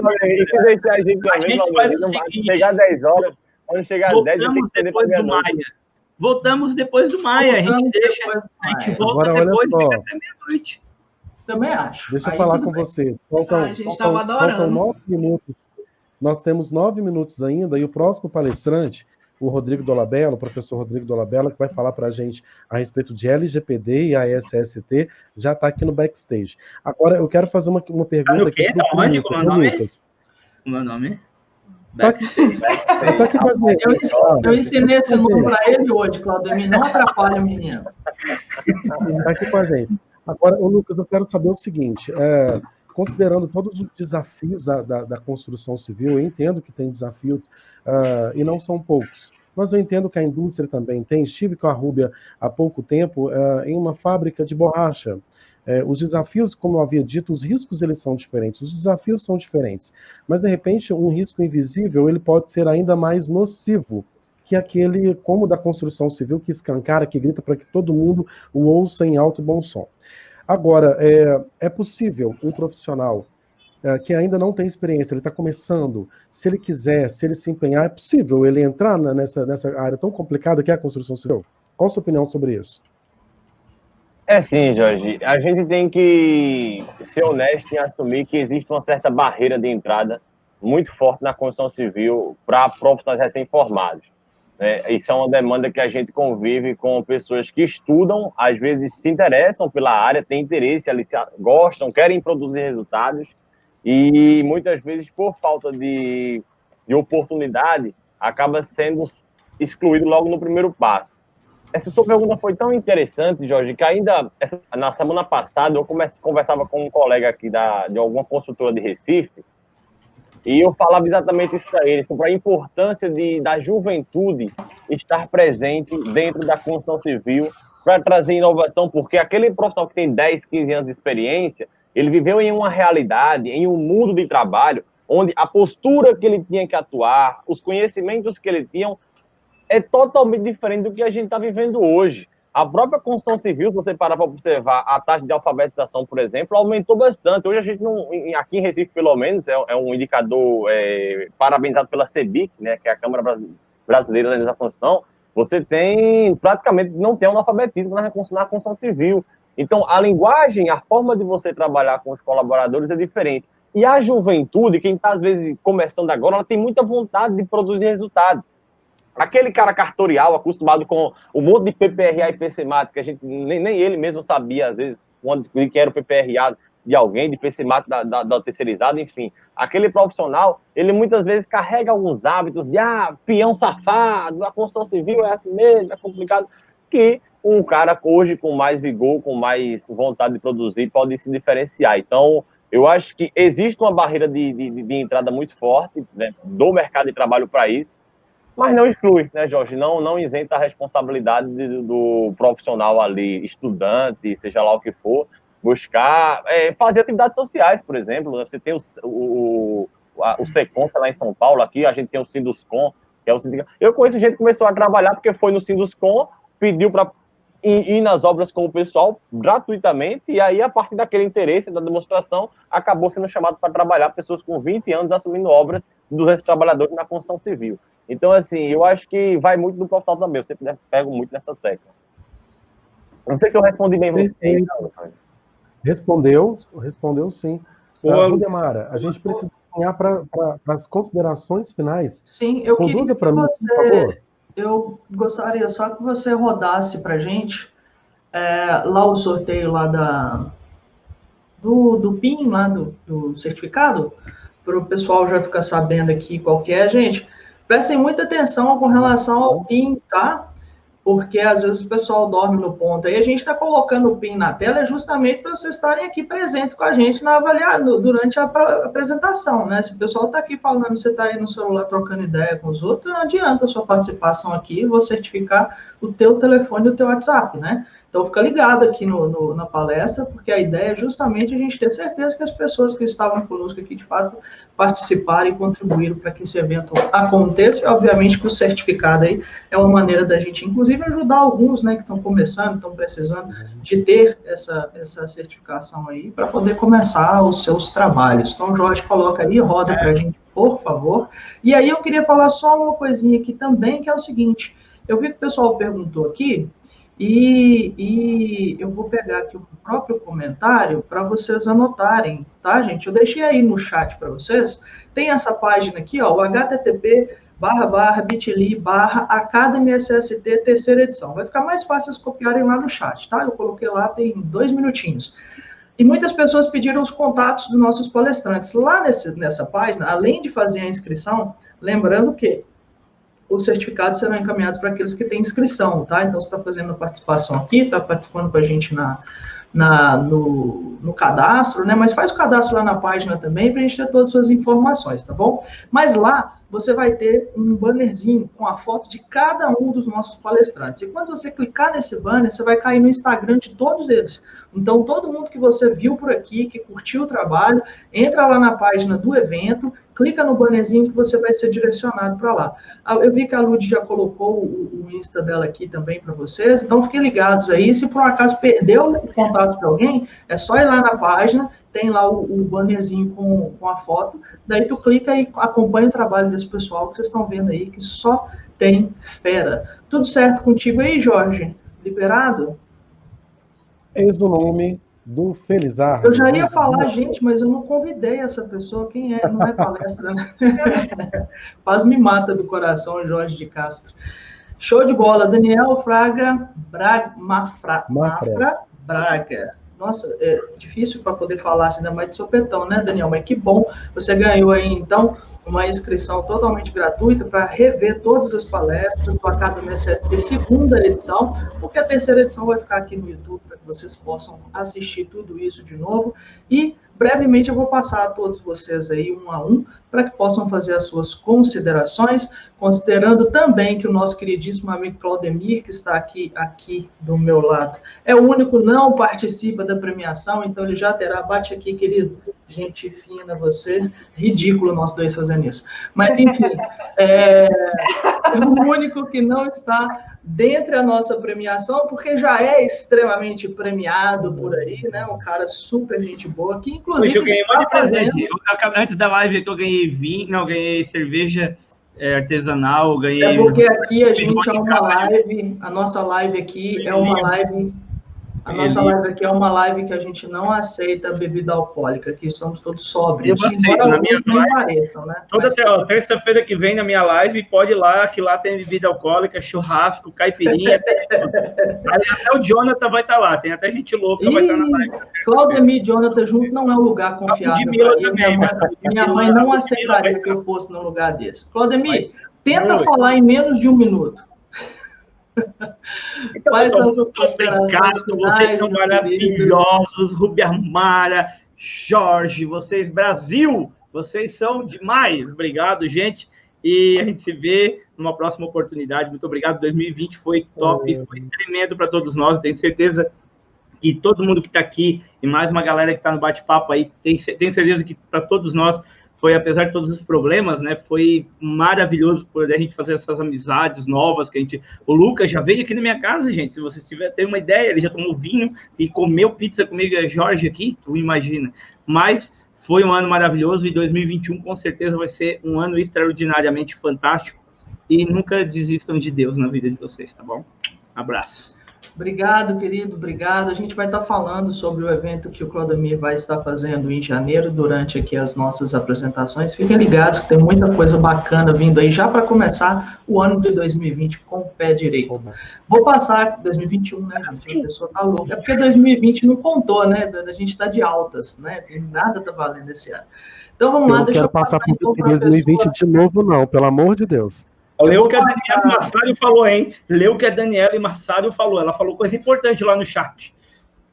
gente faz o seguinte, chegar 10 horas, quando chegar às 10, voltamos depois do Maia. Voltamos depois do Maia. A gente volta depois e fica até meia-noite. Também acho. Deixa eu falar com vocês. A gente estava adorando. Faltam 9 minutos. Nós temos 9 minutos ainda, e o próximo palestrante, o Rodrigo Dolabella, o professor Rodrigo Dolabella, que vai falar para a gente a respeito de LGPD e ASST, já está aqui no backstage. Agora, eu quero fazer uma pergunta aqui para o Lucas. O meu nome? Tá aqui com a gente. Eu ensinei esse nome para ele hoje, Claudemir. Não atrapalha o menino. Está aqui com a gente. Agora, Lucas, eu quero saber o seguinte... Considerando todos os desafios da construção civil, eu entendo que tem desafios e não são poucos, mas eu entendo que a indústria também tem. Estive com a Rúbia há pouco tempo em uma fábrica de borracha. Os desafios, como eu havia dito, os riscos eles são diferentes, os desafios são diferentes, mas de repente um risco invisível ele pode ser ainda mais nocivo que aquele, como da construção civil, que escancara, que grita para que todo mundo o ouça em alto e bom som. Agora, é possível um profissional que ainda não tem experiência, ele está começando, se ele quiser, se ele se empenhar, é possível ele entrar nessa área tão complicada que é a construção civil? Qual a sua opinião sobre isso? Sim, Jorge. A gente tem que ser honesto em assumir que existe uma certa barreira de entrada muito forte na construção civil para profissionais recém-formados. Isso é uma demanda que a gente convive com pessoas que estudam, às vezes se interessam pela área, têm interesse, gostam, querem produzir resultados e muitas vezes por falta de oportunidade acaba sendo excluído logo no primeiro passo. Essa sua pergunta foi tão interessante, Jorge, que ainda na semana passada eu conversava com um colega aqui de alguma construtora de Recife. E eu falava exatamente isso para ele, sobre a importância da juventude estar presente dentro da construção civil para trazer inovação, porque aquele profissional que tem 10, 15 anos de experiência, ele viveu em uma realidade, em um mundo de trabalho, onde a postura que ele tinha que atuar, os conhecimentos que ele tinha, é totalmente diferente do que a gente está vivendo hoje. A própria construção civil, se você parar para observar a taxa de alfabetização, por exemplo, aumentou bastante. Hoje a gente não, aqui em Recife, pelo menos, é um indicador parabenizado pela CEBIC, né, que é a Câmara Brasileira da Construção. Você tem, praticamente, não tem analfabetismo na construção civil. Então, a linguagem, a forma de você trabalhar com os colaboradores é diferente. E a juventude, quem está, às vezes, começando agora, ela tem muita vontade de produzir resultado. Aquele cara cartorial, acostumado com um monte de PPRA e PCMAT, que a gente nem ele mesmo sabia, às vezes, onde que era o PPRA de alguém, de PCMAT da terceirizada, enfim. Aquele profissional, ele muitas vezes carrega alguns hábitos de, peão safado, a construção civil é assim mesmo, é complicado, que um cara hoje com mais vigor, com mais vontade de produzir, pode se diferenciar. Então, eu acho que existe uma barreira de entrada muito forte, né, do mercado de trabalho para isso. Mas não exclui, né, Jorge? Não isenta a responsabilidade do profissional ali, estudante, seja lá o que for, buscar fazer atividades sociais, por exemplo. Você tem o Seconsa lá em São Paulo, aqui a gente tem o Sinduscom, que é o sindicato. Eu conheço gente que começou a trabalhar porque foi no Sinduscom, pediu para ir nas obras com o pessoal gratuitamente, e aí, a partir daquele interesse da demonstração, acabou sendo chamado para trabalhar pessoas com 20 anos assumindo obras de 200 trabalhadores na construção civil. Então, assim, eu acho que vai muito do profissional também, eu sempre pego muito nessa tecla. Não sei se eu respondi bem você. Respondeu sim. Rudemara, a gente precisa caminhar para as considerações finais. Sim, eu Conduza queria para mim, por favor. Eu gostaria só que você rodasse para a gente lá o sorteio lá do PIN, lá do certificado, para o pessoal já ficar sabendo aqui qual que é. Gente, prestem muita atenção com relação ao PIN, tá? Porque às vezes o pessoal dorme no ponto. Aí a gente está colocando o PIN na tela justamente para vocês estarem aqui presentes com a gente durante a apresentação, né? Se o pessoal está aqui falando, você está aí no celular trocando ideia com os outros, não adianta a sua participação aqui, eu vou certificar o teu telefone e o teu WhatsApp, né? Então, fica ligado aqui na palestra, porque a ideia é justamente a gente ter certeza que as pessoas que estavam conosco aqui, de fato, participaram e contribuíram para que esse evento aconteça. E, obviamente, que o certificado aí é uma maneira da gente, inclusive, ajudar alguns, né, que estão começando, estão precisando de ter essa certificação aí, para poder começar os seus trabalhos. Então, Jorge, coloca aí, roda para a gente, por favor. E aí, eu queria falar só uma coisinha aqui também, que é o seguinte, eu vi que o pessoal perguntou aqui, e eu vou pegar aqui o próprio comentário para vocês anotarem, tá, gente? Eu deixei aí no chat para vocês. Tem essa página aqui, ó, o http://bit.ly/academy-sst terceira edição. Vai ficar mais fácil vocês copiarem lá no chat, tá? Eu coloquei lá, tem 2 minutinhos. E muitas pessoas pediram os contatos dos nossos palestrantes. Lá nessa página, além de fazer a inscrição, lembrando que os certificados serão encaminhados para aqueles que têm inscrição, tá? Então, você está fazendo a participação aqui, está participando com a gente no cadastro, né? Mas faz o cadastro lá na página também, para a gente ter todas as suas informações, tá bom? Mas lá, você vai ter um bannerzinho com a foto de cada um dos nossos palestrantes. E quando você clicar nesse banner, você vai cair no Instagram de todos eles. Então, todo mundo que você viu por aqui, que curtiu o trabalho, entra lá na página do evento, clica no bannerzinho que você vai ser direcionado para lá. Eu vi que a Lud já colocou o Insta dela aqui também para vocês, então fiquem ligados aí. Se por um acaso perdeu o contato de alguém, é só ir lá na página, tem lá o bannerzinho com a foto, daí tu clica e acompanha o trabalho desse pessoal que vocês estão vendo aí, que só tem fera. Tudo certo contigo aí, Jorge? Liberado? Eis o nome do Felizardo. Eu já ia falar, gente, mas eu não convidei essa pessoa. Quem é? Não é palestra, né? Quase me mata do coração, Jorge de Castro. Show de bola. Daniel Fraga Mafra Braga. Nossa, é difícil para poder falar, ainda mais de sopetão, né, Daniel? Mas que bom, você ganhou aí, então, uma inscrição totalmente gratuita para rever todas as palestras do Academy SST segunda edição, porque a terceira edição vai ficar aqui no YouTube para que vocês possam assistir tudo isso de novo. E brevemente eu vou passar a todos vocês aí, um a um, para que possam fazer as suas considerações, considerando também que o nosso queridíssimo amigo Claudemir, que está aqui do meu lado, é o único não participa da premiação, então ele já terá, bate aqui, querido, gente fina você, ridículo nós dois fazendo isso. Mas, enfim, é o único que não está dentre a nossa premiação, porque já é extremamente premiado por aí, né? Um cara super gente boa, que inclusive... Hoje eu ganhei um monte de presente. Antes da live que eu ganhei vinho, não, ganhei cerveja artesanal, ganhei... É porque aqui a gente é uma live, a nossa live aqui é uma live... A nossa live aqui é uma live que a gente não aceita bebida alcoólica, aqui somos todos sóbrios. Eu aceito, na minha live, né? Toda terça-feira que vem na minha live, pode ir lá, que lá tem bebida alcoólica, churrasco, caipirinha, até o Jonathan vai estar lá, tem até gente louca vai estar na live. Claudemir e Jonathan junto não é um lugar confiável. Minha mãe não aceitaria que eu fosse num lugar desse. Claudemir, tenta falar em menos de 1 minuto. Então, quais são as suas considerações finais? Vocês são maravilhosos, Rubi Amara, Jorge, vocês, Brasil, vocês são demais. Obrigado, gente. e a gente se vê numa próxima oportunidade. Muito obrigado. 2020 foi top, foi tremendo para todos nós. Tenho certeza que todo mundo que está aqui e mais uma galera que está no bate-papo aí, tenho certeza que para todos nós foi, apesar de todos os problemas, né, foi maravilhoso poder a gente fazer essas amizades novas que a gente... O Lucas já veio aqui na minha casa, gente, se vocês tem uma ideia, ele já tomou vinho e comeu pizza comigo e a Jorge aqui, tu imagina. Mas foi um ano maravilhoso e 2021 com certeza vai ser um ano extraordinariamente fantástico e nunca desistam de Deus na vida de vocês, tá bom? Abraço. Obrigado, querido, obrigado. A gente vai estar falando sobre o evento que o Claudemir vai estar fazendo em janeiro, durante aqui as nossas apresentações. Fiquem ligados que tem muita coisa bacana vindo aí, já para começar o ano de 2020 com o pé direito. Vou passar 2021, né, gente? A pessoa tá louca. É porque 2020 não contou, né? A gente está de altas, né? Nada tá valendo esse ano. Então vamos lá, deixa eu passar por 2020 de novo, não, pelo amor de Deus. Leu o que a Daniela Massário falou, hein? Leu o que a Daniela Massário falou. Ela falou coisa importante lá no chat.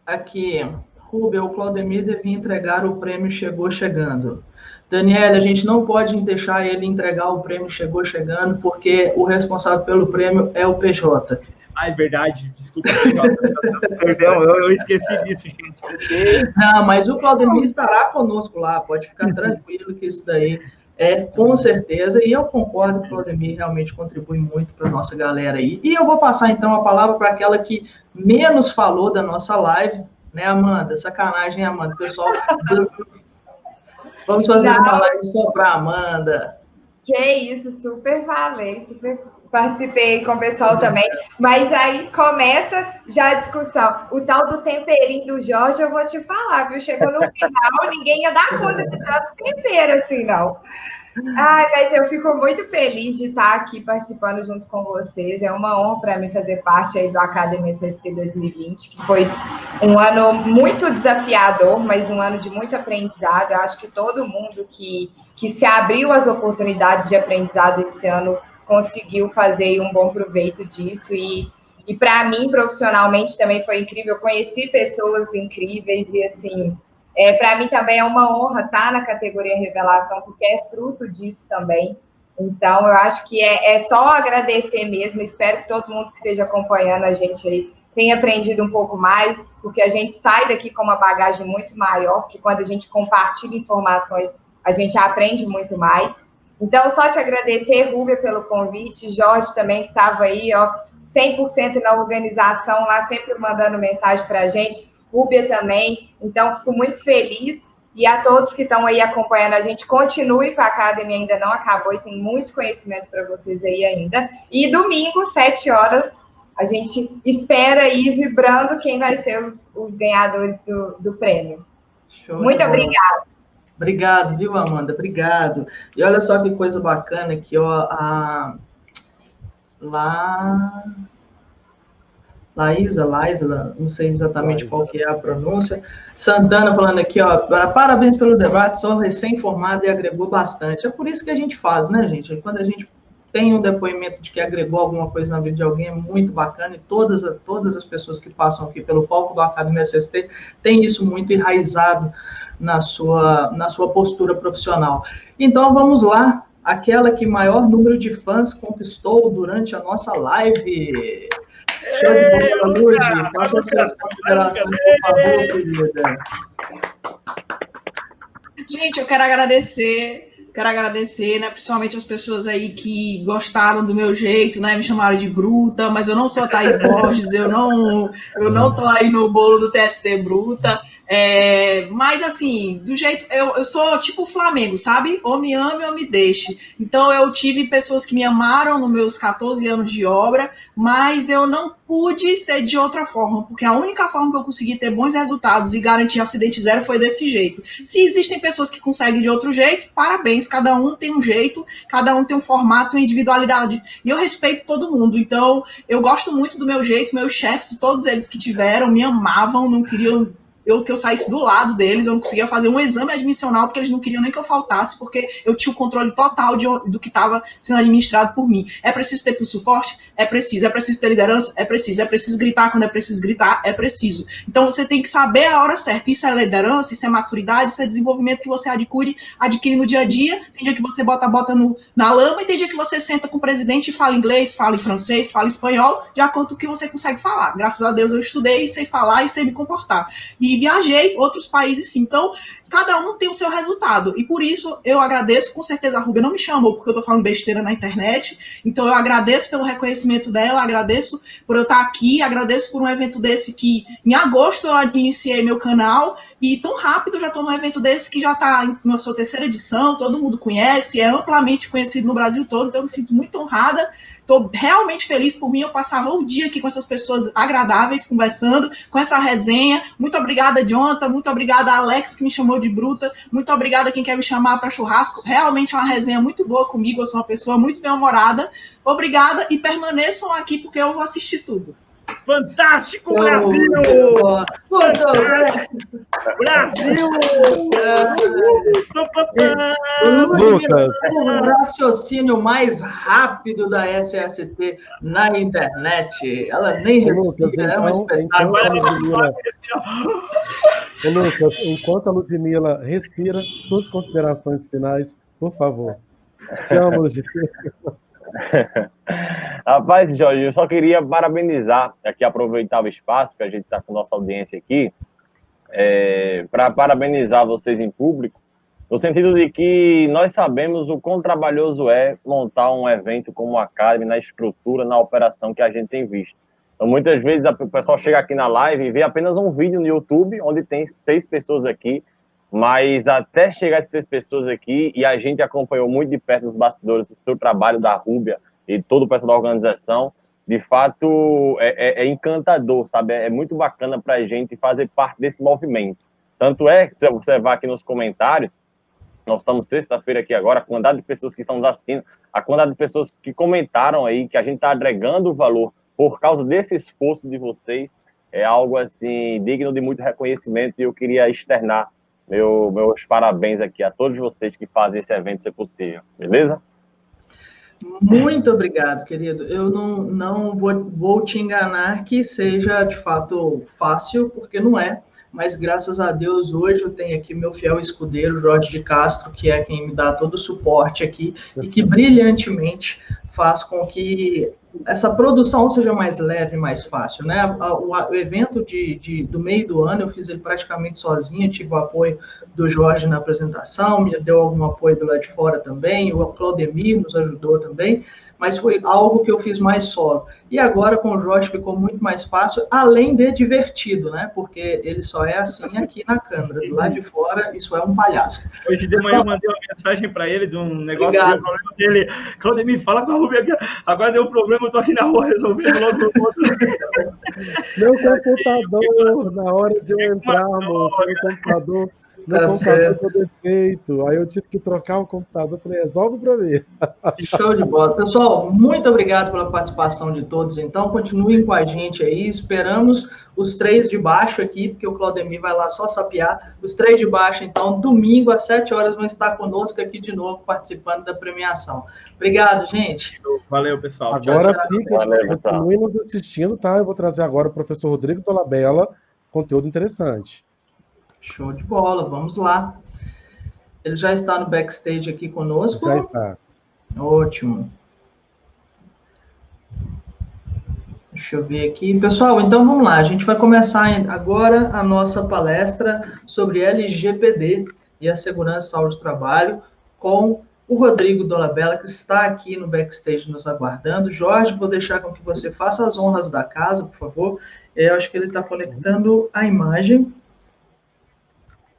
Aqui, Rubem, o Claudemir devia entregar o prêmio Chegou Chegando. Daniela, a gente não pode deixar ele entregar o prêmio Chegou Chegando, porque o responsável pelo prêmio é o PJ. Ah, é verdade. Desculpa. Perdão, eu esqueci disso, gente. Não, mas o Claudemir estará conosco lá. Pode ficar tranquilo que isso daí... com certeza, e eu concordo que o Claudemir realmente contribui muito para a nossa galera aí. E eu vou passar, então, a palavra para aquela que menos falou da nossa live, né, Amanda? Sacanagem, Amanda. Pessoal, vamos fazer uma live só para Amanda. Que isso, super falei, super participei com o pessoal também. Mas aí começa já a discussão. O tal do temperinho do Jorge, eu vou te falar, viu? Chegou no final, ninguém ia dar conta de tanto tempero assim, não. Ai, mas eu fico muito feliz de estar aqui participando junto com vocês. É uma honra para mim fazer parte aí do Academy SST 2020, que foi um ano muito desafiador, mas um ano de muito aprendizado. Eu acho que todo mundo que se abriu às oportunidades de aprendizado esse ano conseguiu fazer um bom proveito disso. E para mim, profissionalmente, também foi incrível. Eu conheci pessoas incríveis e, assim... para mim também é uma honra estar na categoria Revelação, porque é fruto disso também. Então, eu acho que é só agradecer mesmo. Espero que todo mundo que esteja acompanhando a gente aí tenha aprendido um pouco mais, porque a gente sai daqui com uma bagagem muito maior, porque quando a gente compartilha informações, a gente aprende muito mais. Então, só te agradecer, Rúbia, pelo convite, Jorge também, que estava aí, ó, 100% na organização, lá sempre mandando mensagem para a gente. Rúbia também, então fico muito feliz, e a todos que estão aí acompanhando a gente, continue com a Academy, ainda não acabou e tem muito conhecimento para vocês aí ainda, e domingo, 7 horas, a gente espera aí vibrando quem vai ser os ganhadores do prêmio. Show. Muito obrigada. Obrigado, viu, Amanda? Obrigado. E olha só que coisa bacana aqui, ó, Laísa, não sei exatamente qual que é a pronúncia. Santana falando aqui, ó, parabéns pelo debate, sou recém-formado e agregou bastante. É por isso que a gente faz, né, gente? Quando a gente tem um depoimento de que agregou alguma coisa na vida de alguém, é muito bacana, e todas as pessoas que passam aqui pelo palco do Academy SST têm isso muito enraizado na sua postura profissional. Então, vamos lá, aquela que maior número de fãs conquistou durante a nossa live. Show de bola, Lourdes. Faça as suas considerações, por favor, querida. Gente, eu quero agradecer, né, principalmente as pessoas aí que gostaram do meu jeito, né, me chamaram de bruta, mas eu não sou a Thaís Borges, eu não tô aí no bolo do TST bruta, mas assim, do jeito, eu sou tipo o Flamengo, sabe? Ou me ame ou me deixe. Então eu tive pessoas que me amaram nos meus 14 anos de obra, mas eu não pude ser de outra forma, porque a única forma que eu consegui ter bons resultados e garantir acidente zero foi desse jeito. Se existem pessoas que conseguem de outro jeito, parabéns, cada um tem um jeito, cada um tem um formato, uma individualidade, e eu respeito todo mundo. Então eu gosto muito do meu jeito, meus chefes, todos eles que tiveram, me amavam, não queriam que eu saísse do lado deles, eu não conseguia fazer um exame admissional, porque eles não queriam nem que eu faltasse, porque eu tinha o controle total do que estava sendo administrado por mim. É preciso ter pulso forte? É preciso. É preciso ter liderança? É preciso. É preciso gritar quando é preciso gritar? É preciso. Então você tem que saber a hora certa. Isso é liderança, isso é maturidade, isso é desenvolvimento que você adquire no dia a dia. Tem dia que você bota na lama e tem dia que você senta com o presidente e fala inglês, fala em francês, fala espanhol, de acordo com o que você consegue falar. Graças a Deus eu estudei, sei falar e sei me comportar. E viajei outros países sim. Então, cada um tem o seu resultado. E por isso eu agradeço, com certeza a Rúbia não me chamou porque eu tô falando besteira na internet. Então eu agradeço pelo reconhecimento dela, agradeço por eu estar aqui, agradeço por um evento desse que em agosto eu iniciei meu canal e tão rápido já estou num evento desse que já está na sua 3ª edição, todo mundo conhece, é amplamente conhecido no Brasil todo, então eu me sinto muito honrada. Estou realmente feliz por mim, eu passava o dia aqui com essas pessoas agradáveis, conversando, com essa resenha. Muito obrigada, Jonathan, muito obrigada, Alex, que me chamou de bruta, muito obrigada quem quer me chamar para churrasco. Realmente é uma resenha muito boa comigo, eu sou uma pessoa muito bem-humorada. Obrigada e permaneçam aqui, porque eu vou assistir tudo. Fantástico, Brasil! Brasil! Lucas. O raciocínio mais rápido da SST na internet. Ela nem respira, é um espetáculo. Lucas, enquanto a Ludmilla respira, suas considerações finais, por favor. Te amo, Ludmilla. Rapaz, Jorge, eu só queria parabenizar, aqui aproveitar o espaço que a gente está com nossa audiência aqui, para parabenizar vocês em público, no sentido de que nós sabemos o quão trabalhoso é montar um evento como o Academy, na estrutura, na operação que a gente tem visto. Então, muitas vezes o pessoal chega aqui na live e vê apenas um vídeo no YouTube, onde tem 6 pessoas aqui, mas até chegar essas 6 pessoas aqui, e a gente acompanhou muito de perto nos bastidores o seu trabalho da Rúbia e todo o pessoal da organização, de fato é encantador, sabe? É muito bacana para a gente fazer parte desse movimento. Tanto é que, se você observar aqui nos comentários, nós estamos sexta-feira aqui agora, a quantidade de pessoas que estão nos assistindo, a quantidade de pessoas que comentaram aí, que a gente está agregando valor por causa desse esforço de vocês, é algo assim digno de muito reconhecimento, e eu queria externar meus parabéns aqui a todos vocês que fazem esse evento ser possível, beleza? Muito obrigado, querido. Eu não vou te enganar que seja, de fato, fácil, porque não é, mas graças a Deus, hoje eu tenho aqui meu fiel escudeiro, Jorge de Castro, que é quem me dá todo o suporte aqui, e que brilhantemente faz com que essa produção seja mais leve e mais fácil, né? O evento do meio do ano, eu fiz ele praticamente sozinho, tive o apoio do Jorge na apresentação, me deu algum apoio do lado de fora também, o Claudemir nos ajudou também, mas foi algo que eu fiz mais solo. E agora com o Jorge ficou muito mais fácil, além de divertido, né? Porque ele só é assim aqui na câmera, do lado de fora, isso é um palhaço. Hoje de manhã eu mandei uma mensagem para ele de um negócio de problema dele. Claudemir, fala com a Rúbia aqui. Agora deu um problema, eu tô aqui na rua resolvendo logo o outro. Meu computador, na hora de eu entrar, moço, meu computador foi defeito. Aí eu tive que trocar o computador, falei, resolve para mim. Show de bola. Pessoal, muito obrigado pela participação de todos, então, continuem com a gente aí, esperamos os 3 de baixo aqui, porque o Claudemir vai lá só sapear, os 3 de baixo, então, domingo às 7 horas vão estar conosco aqui de novo, participando da premiação. Obrigado, gente. Valeu, pessoal. Agora continue nos assistindo, tá? Eu vou trazer agora o professor Rodrigo Dolabella, conteúdo interessante. Show de bola, vamos lá. Ele já está no backstage aqui conosco? Já está. Ótimo. Deixa eu ver aqui. Pessoal, então vamos lá. A gente vai começar agora a nossa palestra sobre LGPD e a segurança e saúde do trabalho com o Rodrigo Dolabella, que está aqui no backstage nos aguardando. Jorge, vou deixar com que você faça as honras da casa, por favor. Eu acho que ele está conectando a imagem.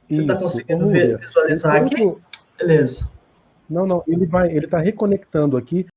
Você está conseguindo visualizar aqui? Beleza. Não, ele está reconectando aqui.